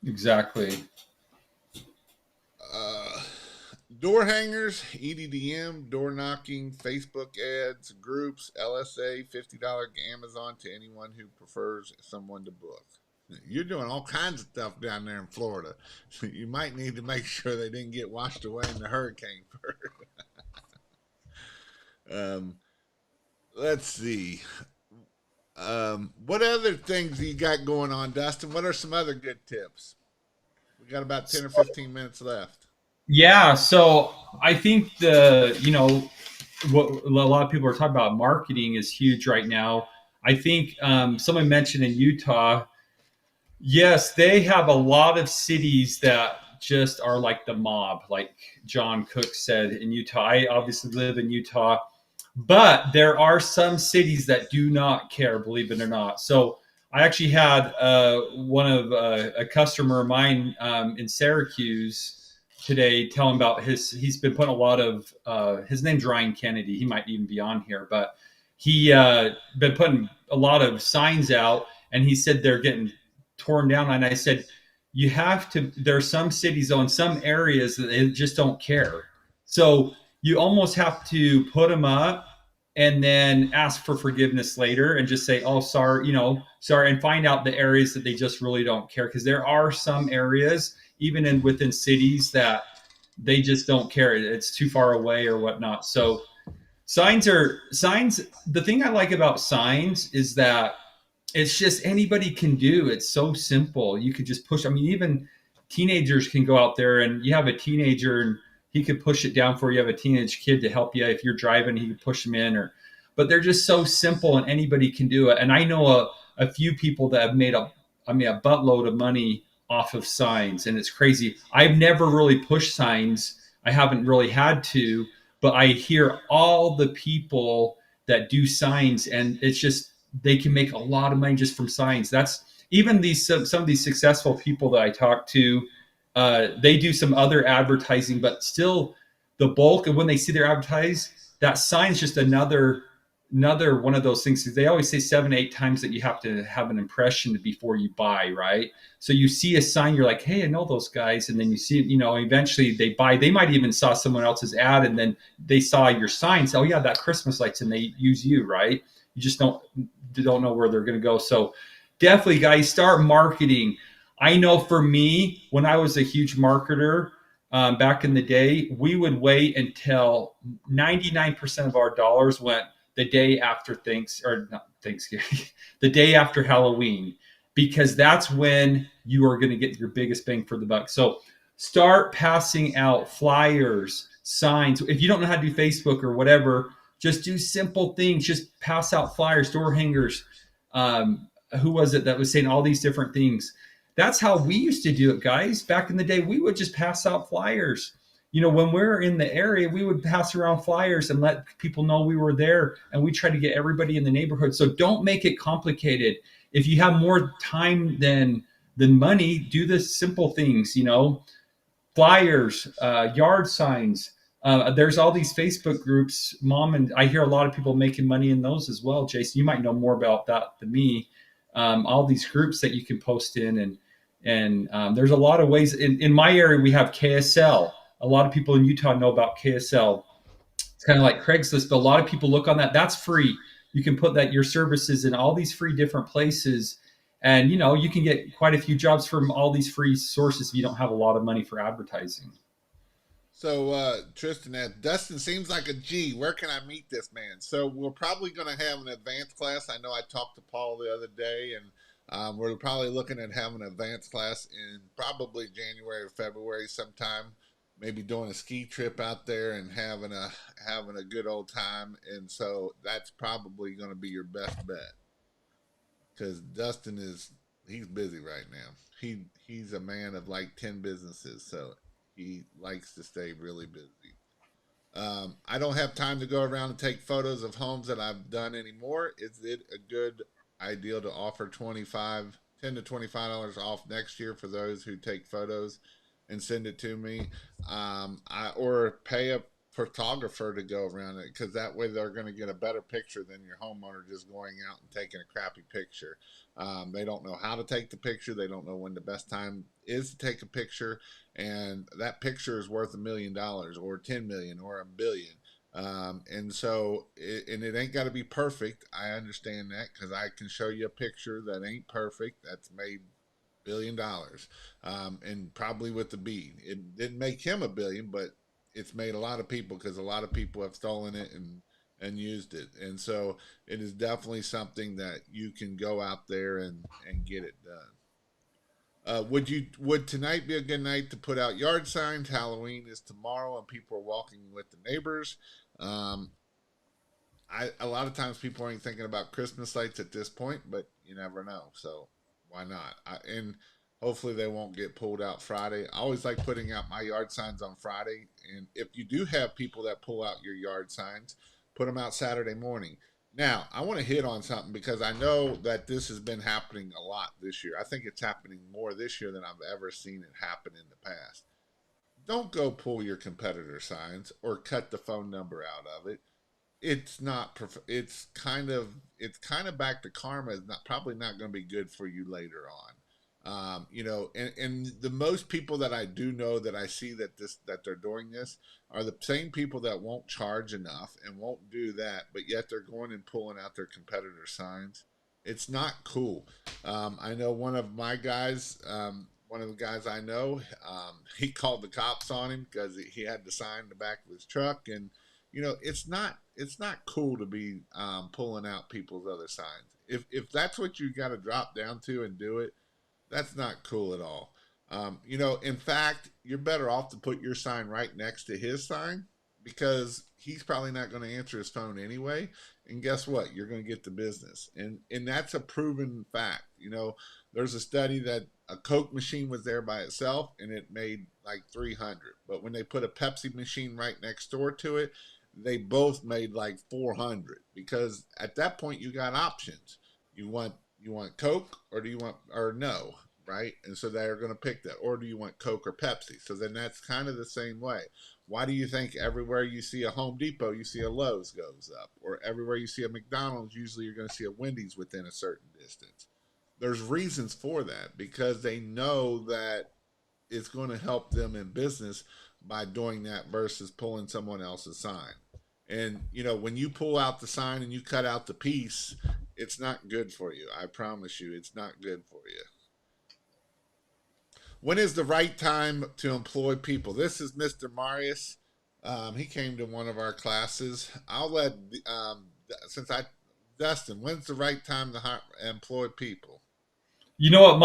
then. Exactly. Door hangers, EDDM, door knocking, Facebook ads, groups, LSA, $50 Amazon to anyone who prefers someone to book. You're doing all kinds of stuff down there in Florida. You might need to make sure they didn't get washed away in the hurricane first. Let's see. What other things you got going on, Dustin? What are some other good tips? We got about 10 or 15 minutes left. Yeah, so I think what a lot of people are talking about, marketing is huge right now. I think someone mentioned in Utah, yes, they have a lot of cities that just are like the mob, like John Cook said in Utah. I obviously live in Utah. But there are some cities that do not care, believe it or not. So I actually had one of a customer of mine in Syracuse today tell him about he's been putting a lot of his name's Ryan Kennedy. He might even be on here, but he been putting a lot of signs out, and he said they're getting torn down. And I said, you have to. There are some cities though, in some areas that they just don't care. So you almost have to put them up and then ask for forgiveness later and just say, oh, sorry, sorry, and find out the areas that they just really don't care. Because there are some areas, even within cities, that they just don't care. It's too far away or whatnot. So signs. The thing I like about signs is that it's just anybody can do. It's so simple. You could just push. I mean, even teenagers can go out there, and you have a teenager and he could push it down for you. You have a teenage kid to help you. If you're driving, he could push them in, but they're just so simple and anybody can do it. And I know a few people that have made a buttload of money off of signs, and it's crazy. I've never really pushed signs. I haven't really had to, but I hear all the people that do signs, and it's just they can make a lot of money just from signs. That's even these some of these successful people that I talk to. They do some other advertising, but still, the bulk of when they see their advertise, that sign is just another one of those things. They always say 7 8 times that you have to have an impression before you buy, right? So you see a sign, you're like, hey, I know those guys, and then you see, eventually they buy. They might even saw someone else's ad, and then they saw your sign, say, oh yeah, that Christmas lights, and they use you, right? You just don't know where they're going to go. So definitely, guys, start marketing. I know for me, when I was a huge marketer back in the day, we would wait until 99% of our dollars went the day after Thanksgiving, the day after Halloween, because that's when you are going to get your biggest bang for the buck. So start passing out flyers, signs. If you don't know how to do Facebook or whatever, just do simple things. Just pass out flyers, door hangers. Who was it that was saying all these different things? That's how we used to do it, guys. Back in the day, we would just pass out flyers. When we're in the area, we would pass around flyers and let people know we were there, and we try to get everybody in the neighborhood. So don't make it complicated. If you have more time than money, do the simple things. Flyers, yard signs. There's all these Facebook groups, Mom, and I hear a lot of people making money in those as well. Jason, you might know more about that than me. All these groups that you can post in, and there's a lot of ways. In my area, we have KSL. A lot of people in Utah know about KSL. It's kind of like Craigslist, but a lot of people look on that. That's free. You can put that your services in all these free different places, and you can get quite a few jobs from all these free sources if you don't have a lot of money for advertising. So, Tristan, Dustin seems like a G. Where can I meet this man? So, we're probably going to have an advanced class. I know I talked to Paul the other day, and we're probably looking at having an advanced class in probably January or February sometime. Maybe doing a ski trip out there and having a good old time. And so that's probably going to be your best bet because Dustin he's busy right now. He's a man of like 10 businesses, so he likes to stay really busy. I don't have time to go around and take photos of homes that I've done anymore. Is it a good idea to offer 10 to $25 off next year for those who take photos and send it to me? Or pay a photographer to go around it because that way they're going to get a better picture than your homeowner just going out and taking a crappy picture. They don't know how to take the picture. They don't know when the best time is to take a picture, and that picture is worth $1 million or 10 million or $1 billion. And so, and it ain't got to be perfect. I understand that because I can show you a picture that ain't perfect that's made $1 billion, and probably with the bead. It didn't make him a billion, but it's made a lot of people because a lot of people have stolen it and used it. And so it is definitely something that you can go out there and get it done. Would tonight be a good night to put out yard signs? Halloween is tomorrow, and people are walking with the neighbors. Um, a lot of times people ain't thinking about Christmas lights at this point, but you never know. So why not? And hopefully they won't get pulled out Friday. I always like putting out my yard signs on Friday. And if you do have people that pull out your yard signs, put them out Saturday morning. Now, I want to hit on something because I know that this has been happening a lot this year. I think it's happening more this year than I've ever seen it happen in the past. Don't go pull your competitor signs or cut the phone number out of it. It's not. It's kind of back to karma. Is not probably not going to be good for you later on. And the most people that I do know that I see that they're doing this are the same people that won't charge enough and won't do that, but yet they're going and pulling out their competitor signs. It's not cool. I know one of the guys I know, he called the cops on him because he had the sign in the back of his truck, and it's not cool to be pulling out people's other signs. If that's what you got to drop down to and do it, that's not cool at all. In fact, you're better off to put your sign right next to his sign because he's probably not going to answer his phone anyway. And guess what? You're going to get the business. And that's a proven fact. There's a study that a Coke machine was there by itself and it made like 300. But when they put a Pepsi machine right next door to it, they both made like 400 because at that point you got options. You want Coke or no, right? And so they're going to pick that. Or do you want Coke or Pepsi? So then that's kind of the same way. Why do you think everywhere you see a Home Depot, you see a Lowe's goes up? Or everywhere you see a McDonald's, usually you're going to see a Wendy's within a certain distance. There's reasons for that because they know that it's going to help them in business by doing that versus pulling someone else's sign. And, when you pull out the sign and you cut out the piece, it's not good for you. I promise you, it's not good for you. When is the right time to employ people? This is Mr. Marius. He came to one of our classes. I'll let, Dustin, when's the right time to employ people? You know what,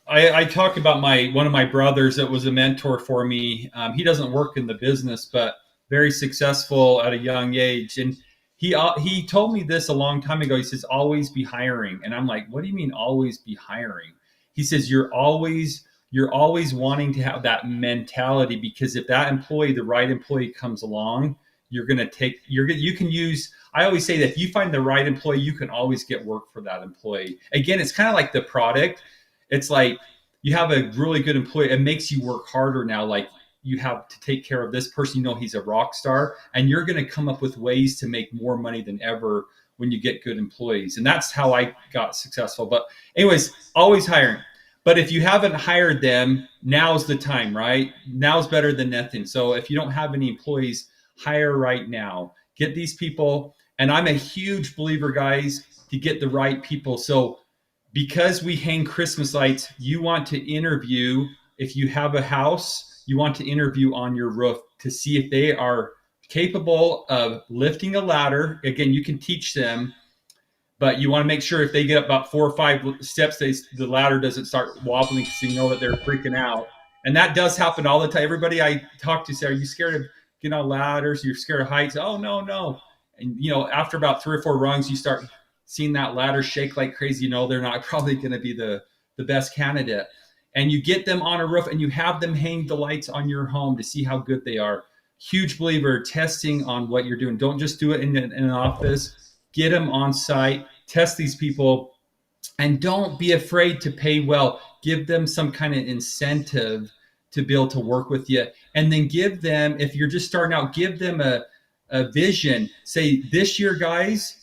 I talk about one of my brothers that was a mentor for me. He doesn't work in the business, but very successful at a young age. And he told me this a long time ago. He says, always be hiring. And I'm like, what do you mean always be hiring? He says, you're always wanting to have that mentality because if that employee, the right employee comes along, you can use, I always say that if you find the right employee, you can always get work for that employee. Again, it's kind of like the product. It's like you have a really good employee. It makes you work harder now. Like you have to take care of this person. He's a rock star and you're going to come up with ways to make more money than ever when you get good employees. And that's how I got successful. But anyways, always hiring. But if you haven't hired them, now's the time, right? Now's better than nothing. So if you don't have any employees, hire right now. Get these people. And I'm a huge believer, guys, to get the right people. So because we hang Christmas lights, you want to interview, if you have a house, you want to interview on your roof to see if they are capable of lifting a ladder. Again, you can teach them, but you want to make sure if they get up about 4 or 5 steps, the ladder doesn't start wobbling because you know that they're freaking out. And that does happen all the time. Everybody I talk to say, are you scared of getting on ladders? You're scared of heights? Oh, no. And, after about 3 or 4 rungs, you start seeing that ladder shake like crazy. They're not probably going to be the best candidate. And you get them on a roof and you have them hang the lights on your home to see how good they are. Huge believer, testing on what you're doing. Don't just do it in an office. Get them on site, test these people, and don't be afraid to pay well. Give them some kind of incentive to be able to work with you. And then give them, if you're just starting out, give them a vision. Say, this year, guys,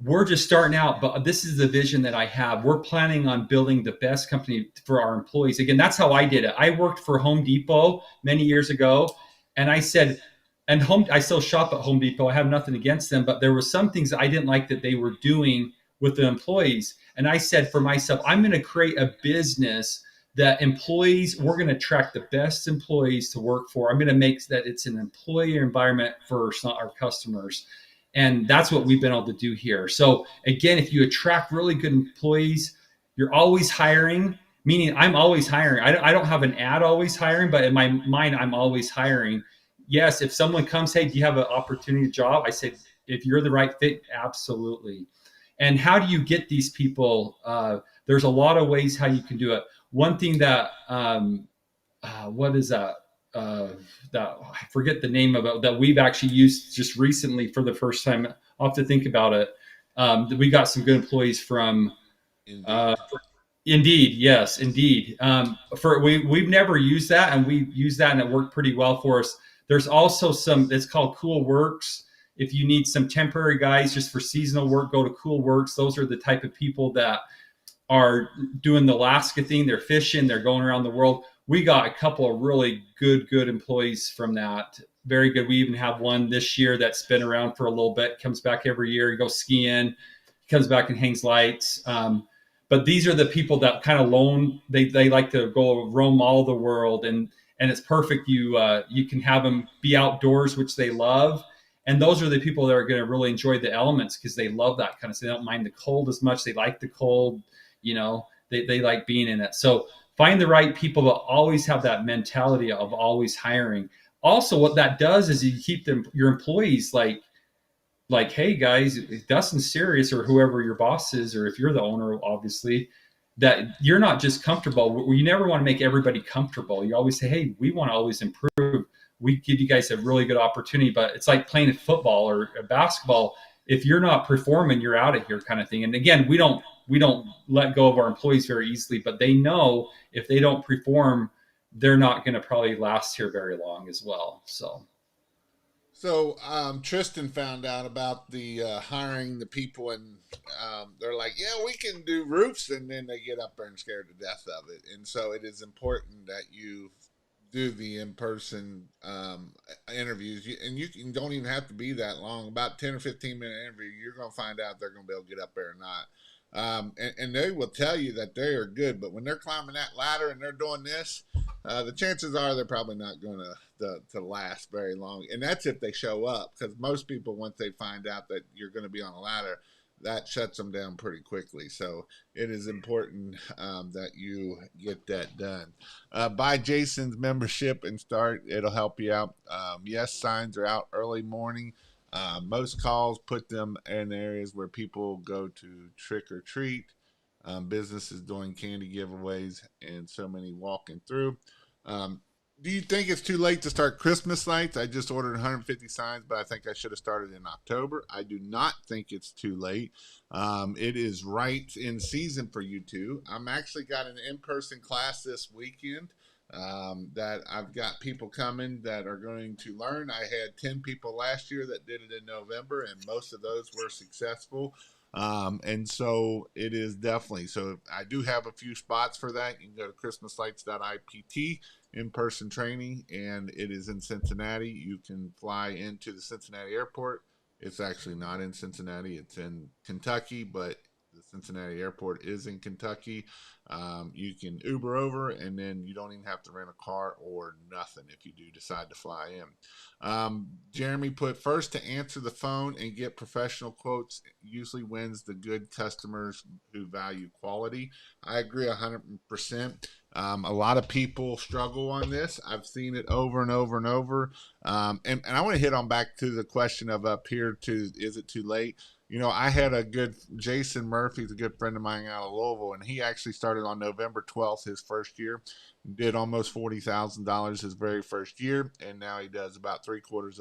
we're just starting out, but this is the vision that I have. We're planning on building the best company for our employees. Again, that's how I did it. I worked for Home Depot many years ago, and I said, I still shop at Home Depot. I have nothing against them, but there were some things that I didn't like that they were doing with the employees. And I said for myself, I'm going to create a business that we're going to attract the best employees to work for. I'm going to make that it's an employee environment for our customers. And that's what we've been able to do here. So again, if you attract really good employees, you're always hiring, meaning I'm always hiring. I don't have an ad always hiring, but in my mind, I'm always hiring. Yes, if someone comes, hey, do you have an opportunity job? I say, if you're the right fit, absolutely. And how do you get these people? There's a lot of ways how you can do it. One thing that, what is that? that I forget the name of it, that we've actually used just recently for the first time. I'll have to think about it. We got some good employees from Indeed. Indeed, yes, Indeed. We've never used that, and we've used that, and it worked pretty well for us. There's also some. It's called Cool Works. If you need some temporary guys just for seasonal work, go to Cool Works. Those are the type of people that are doing the Alaska thing. They're fishing. They're going around the world. We got a couple of really good employees from that. Very good. We even have one this year that's been around for a little bit. Comes back every year. He goes skiing. Comes back and hangs lights. But these are the people that kind of loan. They like to go roam all the world, and it's perfect. You can have them be outdoors, which they love, and those are the people that are going to really enjoy the elements because they love that kind of stuff. They don't mind the cold as much. They like the cold. They like being in it. So find the right people, but always have that mentality of always hiring. Also, what that does is you keep your employees like, hey guys, if Dustin's serious, or whoever your boss is, or if you're the owner, obviously, that you're not just comfortable. You never want to make everybody comfortable. You always say, hey, we want to always improve. We give you guys a really good opportunity, but it's like playing football or basketball. If you're not performing, you're out of here, kind of thing. And again, we don't let go of our employees very easily, but they know if they don't perform, they're not going to probably last here very long as well. So Tristan found out about the hiring the people, and they're like, "Yeah, we can do roofs," and then they get up there and scared to death of it. And so it is important that you do the in-person interviews, and don't even have to be that long. About 10 or 15 minute interview, you're going to find out if they're going to be able to get up there or not. And they will tell you that they are good, but when they're climbing that ladder and they're doing this, the chances are they're probably not going to last very long. And that's if they show up, because most people, once they find out that you're going to be on a ladder, that shuts them down pretty quickly. So it is important that you get that done. Buy Jason's membership and start. It'll help you out. Yes, signs are out early morning. Most calls put them in areas where people go to trick or treat. Businesses doing candy giveaways, and so many walking through. Um, do you think it's too late to start Christmas lights? I just ordered 150 signs, but I think I should have started in October. I do not think it's too late. It is right in season for you two. I'm actually got an in-person class this weekend that I've got people coming that are going to learn. I had 10 people last year that did it in November, and most of those were successful. And so it is definitely, so I do have a few spots for that. You can go to christmaslights.ipt, in-person training, and it is in Cincinnati. You can fly into the Cincinnati airport. It's actually not in Cincinnati, it's in Kentucky, but the Cincinnati airport is in Kentucky. You can Uber over, and then you don't even have to rent a car or nothing if you do decide to fly in. Jeremy put, first to answer the phone and get professional quotes usually wins the good customers who value quality. I agree 100%. A lot of people struggle on this. I've seen it over and over and over. And I want to hit on back to the question of up here to, is it too late? I had a good Jason Murphy's a good friend of mine out of Louisville, and he actually started on November 12th his first year, did almost $40,000 his very first year, and now he does about $750,000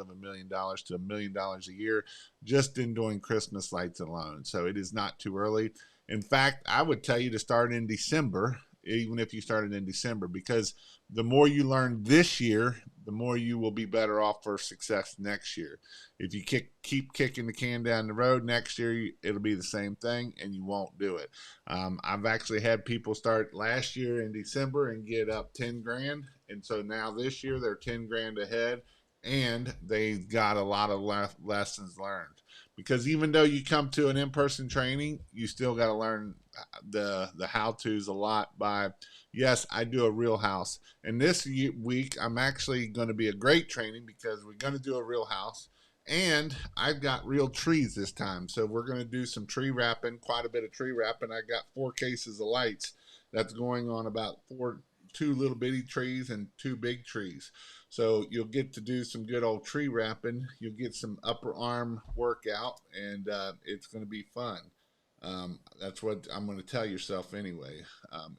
to $1 million a year just in doing Christmas lights alone. So it is not too early. In fact, I would tell you to start in December, even if you started in December, because the more you learn this year, the more you will be better off for success next year. If you keep kicking the can down the road, next year it'll be the same thing and you won't do it. I've actually had people start last year in December and get up 10 grand. And so now this year they're 10 grand ahead, and they got a lot of lessons learned. Because even though you come to an in-person training, you still got to learn the how-tos a lot by, yes, I do a real house. And this week, I'm actually going to be a great training because we're going to do a real house. And I've got real trees this time. So we're going to do some tree wrapping, quite a bit of tree wrapping. I got 4 cases of lights that's going on about 2 little bitty trees and 2 big trees. So you'll get to do some good old tree wrapping. You'll get some upper arm workout, and it's going to be fun. That's what I'm going to tell yourself anyway.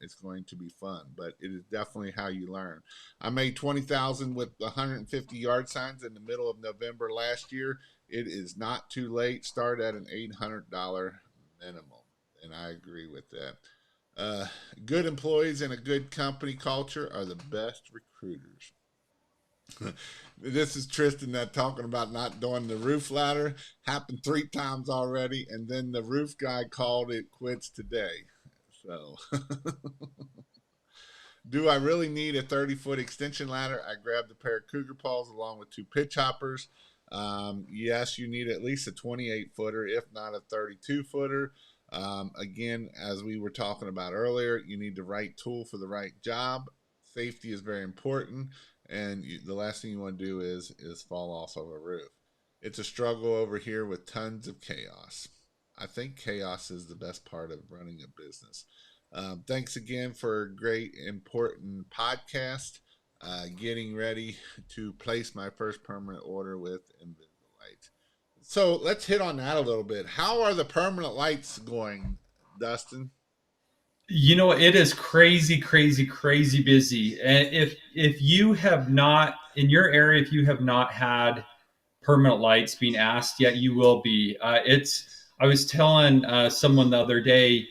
It's going to be fun, but it is definitely how you learn. I made 20,000 with 150 yard signs in the middle of November last year. It is not too late. Start at an $800 minimum, and I agree with that. Uh, Good employees and a good company culture are the best recruiters. This is Tristan that talking about not doing the roof ladder. Happened 3 times already, and then the roof guy called it quits today. So, do I really need a 30-foot extension ladder? I grabbed a pair of Cougar poles along with 2 pitch hoppers. Yes, you need at least a 28 footer, if not a 32 footer. Again, as we were talking about earlier, you need the right tool for the right job. Safety is very important, and the last thing you want to do is fall off of a roof. It's a struggle over here with tons of chaos. I think chaos is the best part of running a business. Thanks again for a great, important podcast. Getting ready to place my first permanent order with Invisalign. So let's hit on that a little bit. How are the permanent lights going, Dustin? You know, it is crazy, crazy, crazy busy. And if you have not in your area, if you have not had permanent lights being asked yet, you will be. It's. I was telling someone the other day.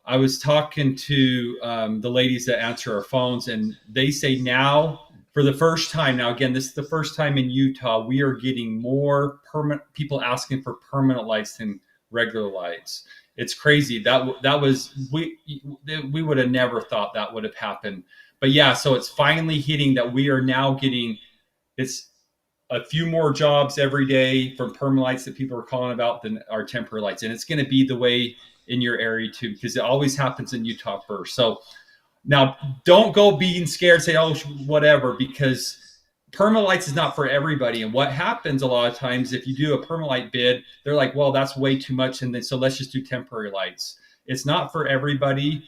I was talking to the ladies that answer our phones, and they say now, for the first time, now again, this is the first time in Utah, we are getting more permanent people asking for permanent lights than regular lights. It's crazy. That was we would have never thought that would have happened. But yeah, so it's finally hitting that we are now getting it's a few more jobs every day from permanent lights that people are calling about than our temporary lights, and it's going to be the way in your area too, because it always happens in Utah first. So now don't go being scared, say, oh, whatever, because permanent lights is not for everybody. And what happens a lot of times, if you do a permanent light bid, they're like, well, that's way too much. And then, so let's just do temporary lights. It's not for everybody.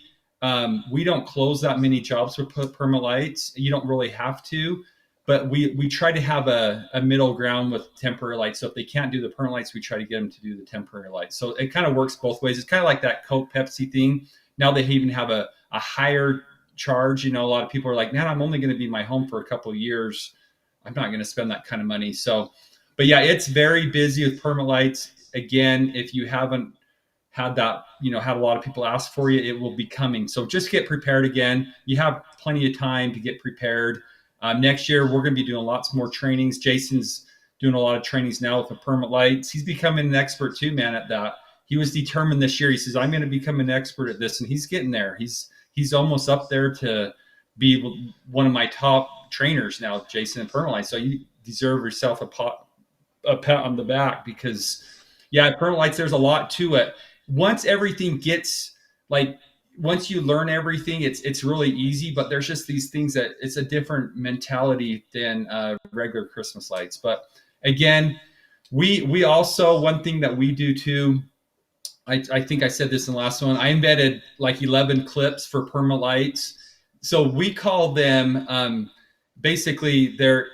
We don't close that many jobs for permanent lights. You don't really have to, but we try to have a middle ground with temporary lights. So if they can't do the permanent lights, we try to get them to do the temporary lights. So it kind of works both ways. It's kind of like that Coke Pepsi thing. Now they even have a higher charge. You know, a lot of people are like, man, I'm only going to be in my home for a couple of years. I'm not going to spend that kind of money. So, but yeah, it's very busy with permanent lights. Again, if you haven't had that, you know, had a lot of people ask for you, it will be coming. So just get prepared again. You have plenty of time to get prepared. Next year, we're going to be doing lots more trainings. Jason's doing a lot of trainings now with the permanent lights. He's becoming an expert too, man, at that. He was determined this year. He says, I'm going to become an expert at this. And he's getting there. He's almost up there to be one of my top trainers now, Jason, and permanent lights. So you deserve yourself a pat on the back, because yeah, permanent lights, there's a lot to it. Once everything gets like, once you learn everything, it's really easy, but there's just these things that it's a different mentality than regular Christmas lights. But again, we also, one thing that we do too, I think I said this in the last one, I embedded like 11 clips for permanent lights. So we call them basically they're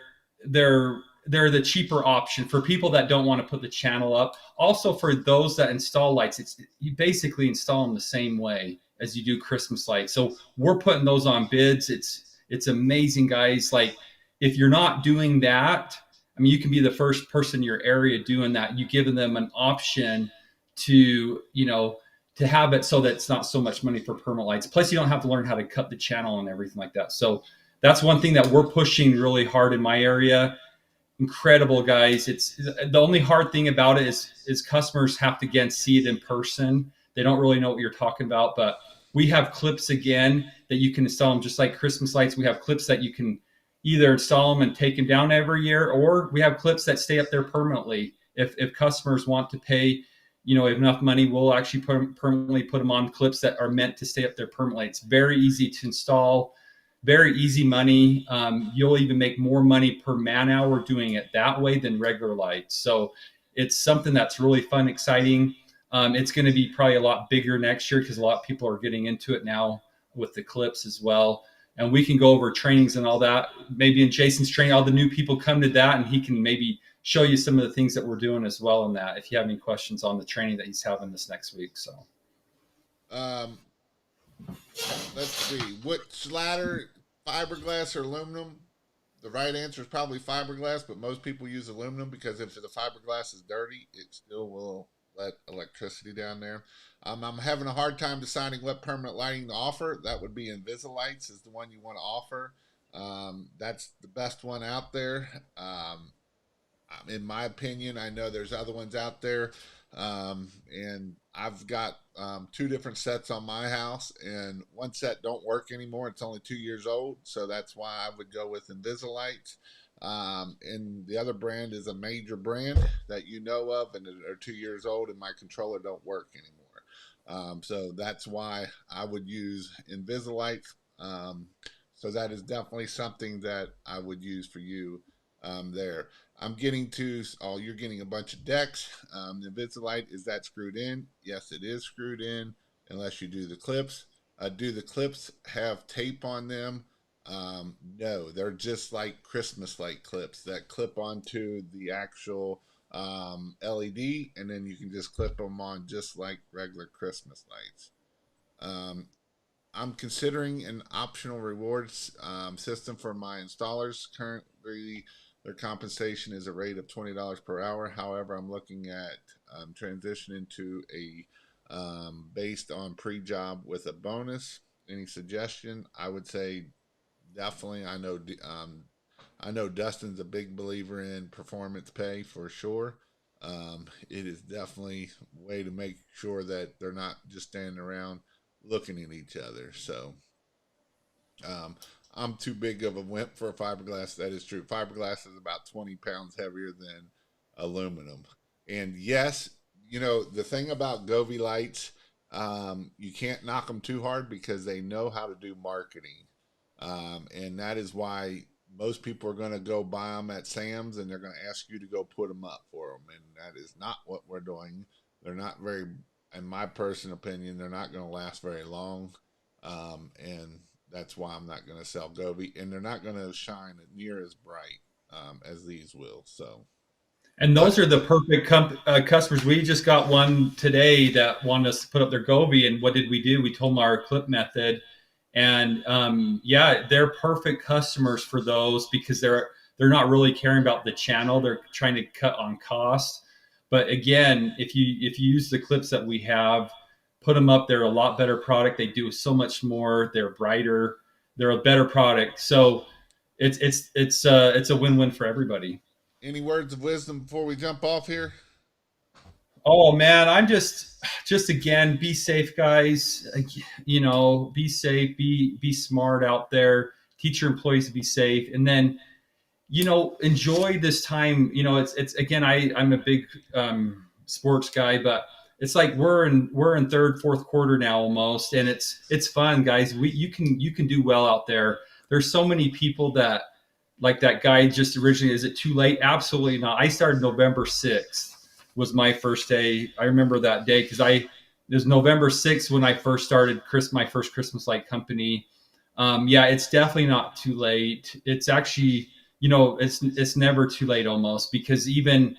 the cheaper option for people that don't want to put the channel up. Also for those that install lights, you basically install them the same way as you do Christmas lights. So we're putting those on bids. It's amazing, guys. Like if you're not doing that, I mean, you can be the first person in your area doing that. You giving them an option to, you know, to have it so that it's not so much money for permanent lights. Plus you don't have to learn how to cut the channel and everything like that. So that's one thing that we're pushing really hard in my area. Incredible, guys. It's the only hard thing about it is customers have to again see it in person. They don't really know what you're talking about, but we have clips again that you can install them just like Christmas lights. We have clips that you can either install them and take them down every year, or we have clips that stay up there permanently. If customers want to pay, you know, enough money, we'll actually permanently put them on clips that are meant to stay up there permanently. It's very easy to install, very easy money. You'll even make more money per man hour doing it that way than regular lights. So it's something that's really fun, exciting. It's going to be probably a lot bigger next year because a lot of people are getting into it now with the clips as well. And we can go over trainings and all that. Maybe in Jason's training, all the new people come to that and he can maybe show you some of the things that we're doing as well in that, if you have any questions on the training that he's having this next week. So Um, let's see. Which ladder, fiberglass or aluminum? The right answer is probably fiberglass, but most people use aluminum because if the fiberglass is dirty, it still will let electricity down there. I'm having a hard time deciding what permanent lighting to offer. That would be Invisilights is the one you want to offer. That's the best one out there. In my opinion, I know there's other ones out there, and I've got two different sets on my house, and one set don't work anymore. It's only 2 years old, so that's why I would go with Invisalights. And the other brand is a major brand that you know of, and are 2 years old, and my controller don't work anymore. So that's why I would use Invisalights. So that is definitely something that I would use for you there. I'm getting to, oh, you're getting a bunch of decks. The Invisalite, is that screwed in? Yes, it is screwed in, unless you do the clips. Do the clips have tape on them? No, they're just like Christmas light clips that clip onto the actual LED, and then you can just clip them on just like regular Christmas lights. I'm considering an optional rewards system for my installers. Currently, their compensation is a rate of $20 per hour. However, I'm looking at transitioning to a based on pre-job with a bonus. Any suggestion? I would say definitely. I know Dustin's a big believer in performance pay for sure. It is definitely a way to make sure that they're not just standing around looking at each other. So um, I'm too big of a wimp for a fiberglass. That is true. Fiberglass is about 20 pounds heavier than aluminum. And yes, you know, the thing about Govee lights, you can't knock them too hard because they know how to do marketing. And that is why most people are going to go buy them at Sam's, and they're going to ask you to go put them up for them. And that is not what we're doing. They're not very, in my personal opinion, they're not going to last very long. And that's why I'm not going to sell Govee, and they're not going to shine near as bright as these will. So, And but those are the perfect customers. We just got one today that wanted us to put up their Govee, and what did we do? We told them our clip method, and yeah, they're perfect customers for those because they're not really caring about the channel. They're trying to cut on cost. But again, if you use the clips that we have, put them up. They're a lot better product. They do so much more. They're brighter. They're a better product. So it's a win-win for everybody. any words of wisdom before we jump off here? Oh man, I'm just again, be safe, guys. You know, be safe, be smart out there. Teach your employees to be safe, and then enjoy this time. It's again, I'm a big sports guy, but it's like we're in third, fourth quarter now almost, and it's fun, guys. You can do well out there. There's so many people that like that guy just originally. Is it too late? Absolutely not. I started November 6th was my first day. I remember that day because it was November 6th when I first started my first Christmas light company. Yeah, it's definitely not too late. It's actually, it's never too late almost, because even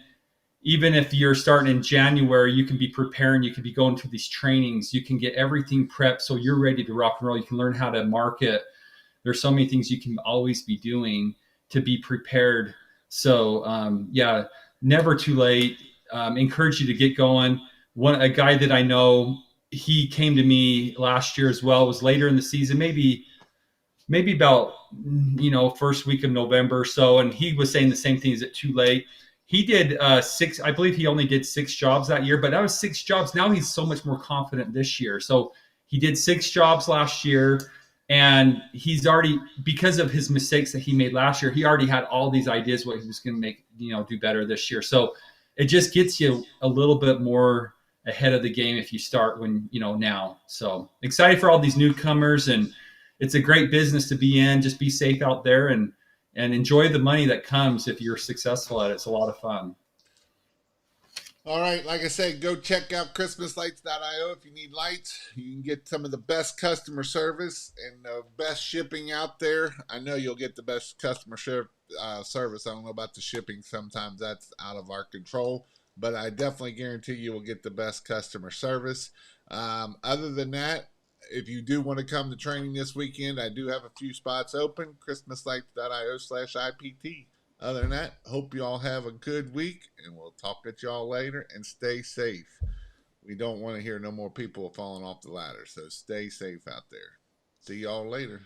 if you're starting in January, you can be preparing, you can be going to these trainings, you can get everything prepped so you're ready to rock and roll. You can learn how to market. There's so many things you can always be doing to be prepared. So yeah, never too late. Encourage you to get going. A guy that I know, he came to me last year as well. It was later in the season, maybe about first week of November or so, and he was saying the same thing. Is it too late? He did six. I believe he only did 6 jobs that year, but that was 6 jobs. Now he's so much more confident this year. So he did 6 jobs last year, and he's already, because of his mistakes that he made last year, he already had all these ideas what he was going to make, do better this year. So it just gets you a little bit more ahead of the game if you start now. So excited for all these newcomers, and it's a great business to be in. Just be safe out there and enjoy the money that comes if you're successful at it. It's a lot of fun. All right, like I said, go check out ChristmasLights.io if you need lights. You can get some of the best customer service and the best shipping out there. I know you'll get the best customer service. I don't know about the shipping. Sometimes that's out of our control. but I definitely guarantee you will get the best customer service. Other than that, if you do want to come to training this weekend, I do have a few spots open. ChristmasLights.io/IPT. Other than that, hope you all have a good week, and we'll talk at y'all later. And stay safe. We don't want to hear no more people falling off the ladder, so stay safe out there. See y'all later.